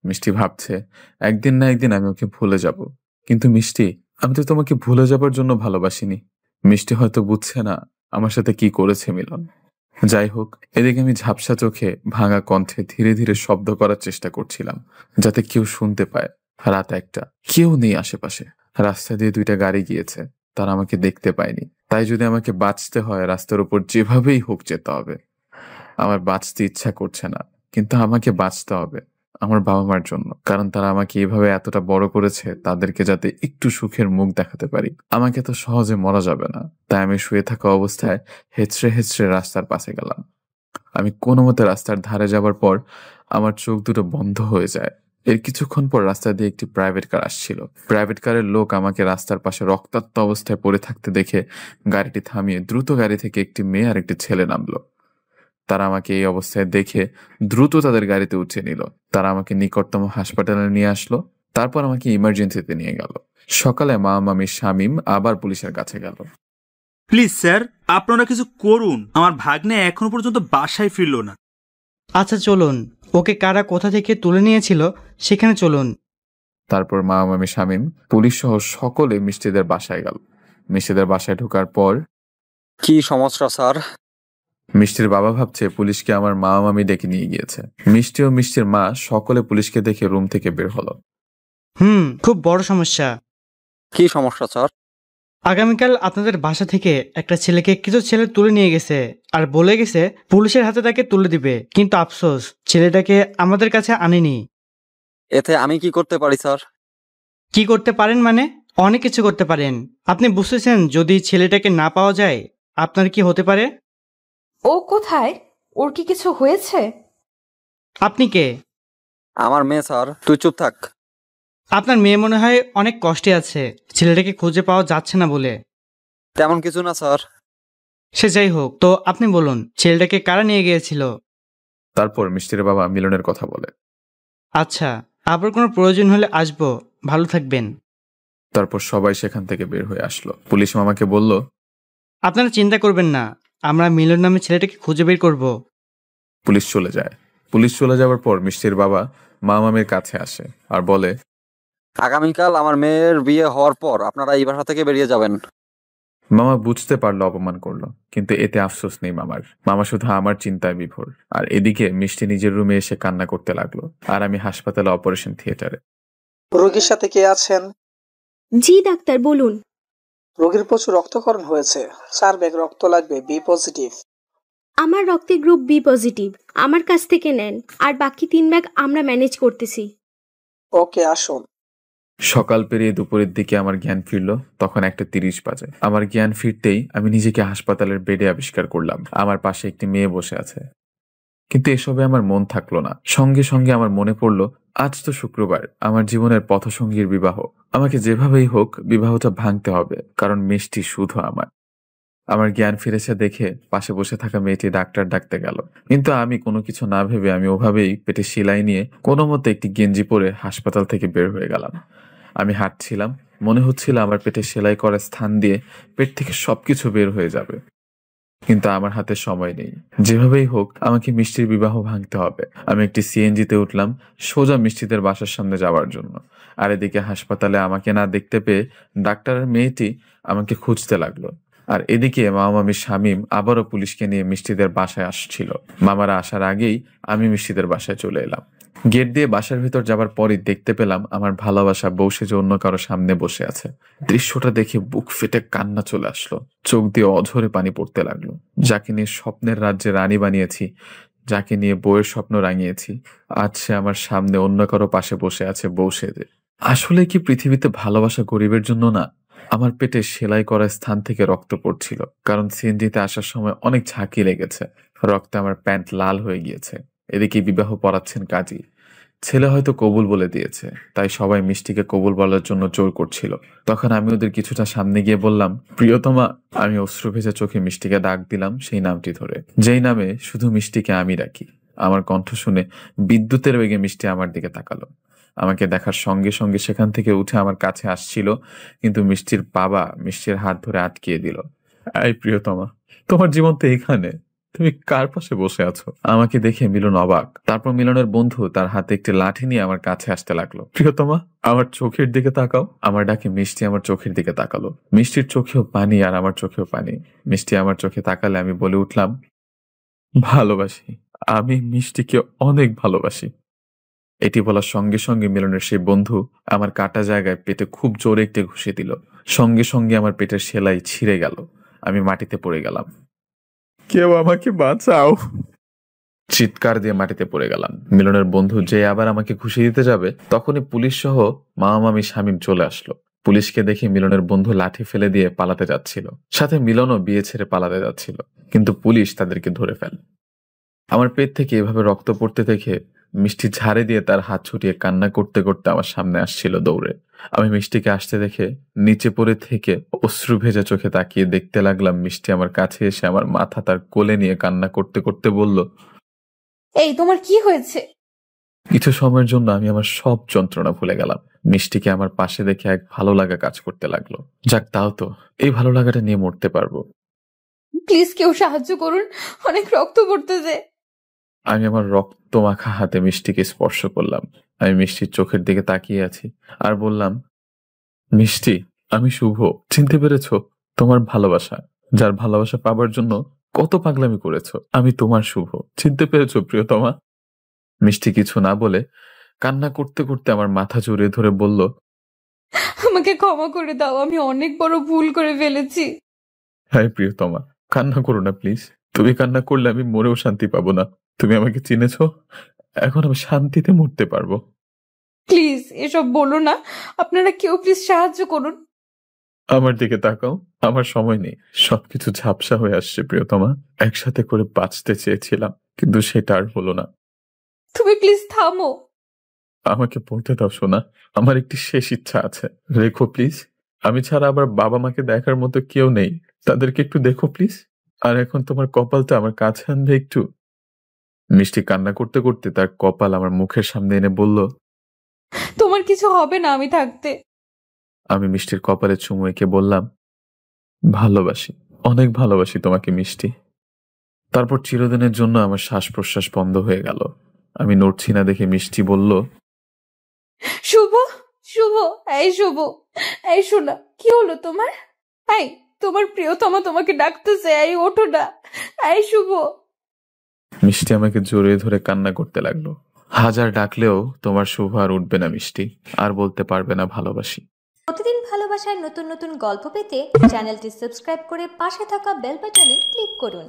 মিষ্টি ভাবছে একদিন না একদিন আমি ওকে ভুলে যাব। কিন্তু মিষ্টি, আমি তো তোমাকে ভুলে যাবার জন্য ভালোবাসিনি। মিষ্টি হয়তো বুঝছে না আমার সাথে কি করেছে মিলন। যাই হোক, এদিকে আমি ঝাপসা চোখে ভাঙা কণ্ঠে ধীরে ধীরে শব্দ করার চেষ্টা করছিলাম যাতে কেউ শুনতে পায়। রাত 1টা, কেউ নেই আশেপাশে। রাস্তা দিয়ে 2টা গাড়ি গিয়েছে, তারা আমাকে দেখতে পায়নি। তাই যদি আমাকে বাঁচতে হয় রাস্তার উপর যেভাবেই হোক যেতে হবে। আমার বাঁচতে ইচ্ছা করছে না, কিন্তু আমাকে বাঁচতে হবে। আমার বাবা মার জন্য, কারণ তারা আমাকে এভাবে এতটা বড় করেছে, তাদেরকে যাতে একটু সুখের মুখ দেখাতে পারি। আমাকে তো সহজে মরা যাবে না, তাই আমি শুয়ে থাকা অবস্থায় হেঁচড়ে হেঁচড়ে রাস্তার পাশে গেলাম। আমি কোনো মতে রাস্তার ধারে যাবার পর আমার চোখ দুটো বন্ধ হয়ে যায়। এর কিছুক্ষণ পর রাস্তা দিয়ে একটি প্রাইভেট কার আসছিল। প্রাইভেট কারের লোক আমাকে রাস্তার পাশে রক্তাক্ত অবস্থায় পড়ে থাকতে দেখে গাড়িটি থামিয়ে দ্রুত গাড়ি থেকে একটি মেয়ে আর একটি ছেলে নামলো। তারা আমাকে এই অবস্থায় দেখে দ্রুত তাদের গাড়িতে উঠিয়ে নিল। তারা আমাকে নিকটতম হাসপাতালে নিয়ে আসলো, তারপর আমাকে ইমার্জেন্সিতে নিয়ে গেল। সকালে মা মামি শামীম আবার পুলিশের কাছে গেল। প্লিজ স্যার, আপনারা কিছু করুন, আমার ভাগ্নে এখনো পর্যন্ত বাসায় ফিরল না। আচ্ছা চলুন, ওকে কারা কোথা থেকে তুলে নিয়েছিল সেখানে চলুন। তারপর মা মামি শামীম পুলিশ সহ সকলে মিষ্টিদের বাসায় গেল। মিষ্টিদের বাসায় ঢোকার পর কি সমস্যা স্যার? মিষ্টির বাবা ভাবছে পুলিশকে আমার মা মামি ডেকে নিয়ে গিয়েছে। মিষ্টি ও মিষ্টির মা সকলে পুলিশকে দেখে রুম থেকে বের হলো। খুব বড় সমস্যা। কি সমস্যা স্যার? আগামীকাল আপনাদের বাসা থেকে একটা ছেলেকে কিছু ছেলে তুলে নিয়ে গেছে আর বলে গেছে পুলিশের হাতে তাকে তুলে দিবে, কিন্তু আফসোস ছেলেটাকে আমাদের কাছে আনেনি। এতে আমি কি করতে পারি স্যার? কি করতে পারেন মানে? অনেক কিছু করতে পারেন। আপনি বুঝতেছেন যদি ছেলেটাকে না পাওয়া যায় আপনার কি হতে পারে? ও কোথায়? ওর কি কিছু হয়েছে? আপনি কে? আমার মেয়ে স্যার। তুই চুপ থাক। আপনার মেয়ে মনে হয় অনেক কষ্টে আছে, ছেলেটাকে খুঁজে পাওয়া যাচ্ছে না বলে। তেমন কিছু না স্যার। সে যাই হোক, তো আপনি বলুন ছেলেটাকে কারা নিয়ে গিয়েছিল? তারপর মিষ্টির বাবা মিলনের কথা বলে। আচ্ছা, আবার কোনো প্রয়োজন হলে আসবো, ভালো থাকবেন। তারপর সবাই সেখান থেকে বের হয়ে আসলো। পুলিশ মামাকে বলল, আপনারা চিন্তা করবেন না, আমরা মিলন নামে ছেলেটাকে খুঁজে বের করব। পুলিশ চলে যায়। পুলিশ চলে যাওয়ার পর মিষ্টির বাবা মা মামির কাছে আসে আর বলে, আগামীকাল আমার মেয়ের বিয়ে হওয়ার পর আপনারা এই বাসা থেকে বেরিয়ে যাবেন। মামা বুঝতে পারলো অপমান করলো, কিন্তু এতে আফসোস নেই মামার। মামা শুধু আমার চিন্তায় বিভোর। আর এদিকে মিষ্টি নিজের রুমে এসে কান্না করতে লাগলো, আর আমি হাসপাতালে অপারেশন থিয়েটারে। রোগীর সাথে কে আছেন? জি ডাক্তার, বলুন। রোগীর প্রচুর রক্তক্ষরণ হয়েছে, 4 ব্যাগ রক্ত লাগবে, বি পজিটিভ। আমার রক্তের গ্রুপ বি পজিটিভ, আমার কাছ থেকে নেন, আর বাকি 3 ব্যাগ আমরা ম্যানেজ করতেছি। ওকে, আসুন। সকাল পেরিয়ে দুপুরের দিকে আমার জ্ঞান ফিরলো। তখন 1:30 বাজে। আমার জ্ঞান ফিরতেই আমি নিজেকে হাসপাতালের বেডে আবিষ্কার করলাম। আমার পাশে একটি মেয়ে বসে আছে। কিন্তু এসবে আমার মন থাকলো না। সঙ্গে সঙ্গে আমার মনে পড়লো আজ তো শুক্রবার, আমার জীবনের পথসঙ্গীর বিবাহ। আমাকে যেভাবেই হোক বিবাহটা ভাঙতে হবে, কারণ মিষ্টি শুধু আমার। আমার জ্ঞান ফিরেছে দেখে পাশে বসে থাকা মেয়েটি ডাক্তার ডাকতে গেল, কিন্তু আমি কোনো কিছু না ভেবে আমি ওভাবেই পেটে সেলাই নিয়ে কোনো মতে একটি গেঞ্জি পরে হাসপাতাল থেকে বের হয়ে গেলাম। আমি হাঁটছিলাম, মনে হচ্ছিল আমার পেটে সেলাই করার স্থান দিয়ে পেট থেকে সবকিছু বের হয়ে যাবে, কিন্তু আমার হাতে সময় নেই। যেভাবেই হোক আমাকে মিষ্টির বিবাহ ভাঙতে হবে। আমি একটি সিএনজিতে উঠলাম সোজা মিষ্টিদের বাসার সামনে যাওয়ার জন্য। আর এদিকে হাসপাতালে আমাকে না দেখতে পেয়ে ডাক্তারের মেয়েটি আমাকে খুঁজতে লাগলো। আর এদিকে মামামি শামীম আবারও পুলিশকে নিয়ে মিষ্টিদের বাসায় আসছিল। মামারা আসার আগেই আমি মিষ্টিদের বাসায় চলে এলাম। গেট দিয়ে বাসার ভিতর যাবার পরই দেখতে পেলাম আমার ভালোবাসা বউ সেজে অন্য কারো সামনে বসে আছে। দৃশ্যটা দেখে বুক ফেটে কান্না চলে আসলো, চোখ দিয়ে অঝরে পানি পড়তে লাগলো। যাকে নিয়ে স্বপ্নের রাজ্যে রানী বানিয়েছি, যাকে নিয়ে বউয়ের স্বপ্ন রাঙিয়েছি, আজ সে আমার সামনে অন্য কারো পাশে বসে আছে বউ সেজে। আসলে কি পৃথিবীতে ভালোবাসা গরিবের জন্য না? আমার পেটে সেলাই করা স্থান থেকে রক্ত পড়ছিল, কারণ সিএনজিতে আসার সময় অনেক ঝাঁকি লেগেছে। রক্তে আমার প্যান্ট লাল হয়ে গিয়েছে। এদিকে বিবাহ পড়াচ্ছেন কাজী। ছেলে হয়তো কবুল বলে দিয়েছে, তাই সবাই মিষ্টিকে কবুল বলার জন্য জোর করছিল। তখন আমি ওদের কিছুটা সামনে গিয়ে বললাম, প্রিয়তমা। আমি অশ্রু ভেজা চোখে মিষ্টিকে ডাক দিলাম সেই নামটি ধরে, যেই নামে শুধু মিষ্টিকে আমি ডাকি। আমার কণ্ঠ শুনে বিদ্যুতের বেগে মিষ্টি আমার দিকে তাকালো। আমাকে দেখার সঙ্গে সঙ্গে সেখান থেকে উঠে আমার কাছে আসছিল, কিন্তু মিষ্টির বাবা মিষ্টির হাত ধরে আটকিয়ে দিল। এই প্রিয়তমা, তোমার জীবন তো এখানে, তুমি কার পাশে বসে আছো? আমাকে দেখে মিলন অবাক। তারপর মিলনের বন্ধু তার হাতে একটি লাঠি নিয়ে আমার কাছে আসতে লাগলো। প্রিয়তমা, আমার চোখের দিকে তাকাও। আমার ডাকে মিষ্টি আমার চোখের দিকে তাকালো। মিষ্টির চোখেও পানি আর আমার চোখেও পানি। মিষ্টি আমার চোখে তাকালে আমি বলে উঠলাম, ভালোবাসি, আমি মিষ্টিকে অনেক ভালোবাসি। এটি বলার সঙ্গে সঙ্গে মিলনের সেই বন্ধু আমার কাটা জায়গায় পেটে খুব জোরে একটি ঘুষি দিল। সঙ্গে সঙ্গে আমার পেটের সেলাই ছিঁড়ে গেল। আমি মাটিতে পড়ে গেলাম। কেউ আমাকে বাঁচাও। চিৎকার দিয়ে মাটিতে পড়ে গেলাম। মিলনের বন্ধু যে আবার আমাকে ঘুষি দিতে যাবে, তখনই পুলিশ সহ মামা মামি শামীম চলে আসলো। পুলিশকে দেখে মিলনের বন্ধু লাঠি ফেলে দিয়ে পালাতে যাচ্ছিল, সাথে মিলনও বিয়ে ছেড়ে পালাতে যাচ্ছিল, কিন্তু পুলিশ তাদেরকে ধরে ফেলে। আমার পেট থেকে এভাবে রক্ত পড়তে দেখে মিষ্টি ঝাড়ে দিয়ে তার হাত ছুটিয়ে কান্না করতে করতে আমার সামনে আসছিল দৌড়ে। আমি মিষ্টিকে আসতে দেখে নিচে পড়ে থেকে অশ্রু ভেজা চোখে তাকিয়ে দেখতে লাগলাম। মিষ্টি আমার কাছে এসে আমার মাথা তার কোলে নিয়ে কান্না করতে করতে বলল, এই তোমার কি হয়েছে? কিছু সময়ের জন্য আমি আমার সব যন্ত্রণা ভুলে গেলাম। মিষ্টিকে আমার পাশে দেখে এক ভালো লাগা কাজ করতে লাগলো। যাক, তাও তো এই ভালো লাগাটা নিয়ে মরতে পারবো। প্লিজ কেউ সাহায্য করুন, অনেক রক্ত পড়তেছে। আমি আমার রক্ত মাখা হাতে মিষ্টিকে স্পর্শ করলাম। আমি মিষ্টির চোখের দিকে তাকিয়ে আছি আর বললাম, মিষ্টি, আমি শুভ, চিনতে পেরেছো? তোমার ভালোবাসা, যার ভালোবাসা পাবার জন্য কত পাগলামি করেছো, আমি তোমার শুভ, চিনতে পেরেছো প্রিয়তমা? মিষ্টি কিছু না বলে কান্না করতে করতে আমার মাথা জড়িয়ে ধরে বলল, আমাকে ক্ষমা করে দাও, আমি অনেক বড় ভুল করে ফেলেছি। হ্যাঁ প্রিয়তমা, কান্না করো না প্লিজ। তুমি কান্না করলে আমি মরেও শান্তি পাবো না। তুমি আমাকে চিনেছো, এখন আমি শান্তিতে মরতে পারবো। প্লিজ এসব বলো না, আপনারা কেউ প্লিজ সাহায্য করুন। আমার দিকে তাকাও, আমার সময় নেই। সবকিছু ঝাপসা হয়ে আসছে প্রিয়তমা। একসাথে করে বাঁচতে চেয়েছিলাম, কিন্তু সেটা আর হলো না। তুমি প্লিজ থামো। আমাকে বলতে দাও সোনা, আমার একটি শেষ ইচ্ছা আছে। রেখো প্লিজ। আমি ছাড়া আবার বাবা মাকে দেখার মতো কেউ নেই, তাদেরকে একটু দেখো প্লিজ। আর এখন তোমার কপালটা আমার কাছে আনবে একটু। মিষ্টি কান্না করতে করতে তার কপাল আমার মুখের সামনে এনে বলল, তোমার কিছু হবে না আমি থাকতে। আমি মিষ্টির কপালে চুমু এঁকে বললাম, ভালোবাসি, অনেক ভালোবাসি তোমাকে মিষ্টি। তারপর চিরদিনের জন্য আমার শ্বাস প্রশ্বাস বন্ধ হয়ে গেল। আমি নড়ছি না দেখে মিষ্টি বলল, শুভ, শুভ, এই শুভ, এই শোনা, কি হলো তোমার? এই তোমার প্রিয়তমা তোমাকে ডাকতেছে, এই ওঠো না, এই শুভ। মিষ্টি আমাকে জড়িয়ে ধরে কান্না করতে লাগলো। হাজার ডাকলেও তোমার শুভ আর উঠবে না মিষ্টি, আর বলতে পারবে না ভালোবাসি। প্রতিদিন ভালোবাসার নতুন নতুন গল্প পেতে চ্যানেলটি সাবস্ক্রাইব করে পাশে থাকা বেল বাটনে ক্লিক করুন।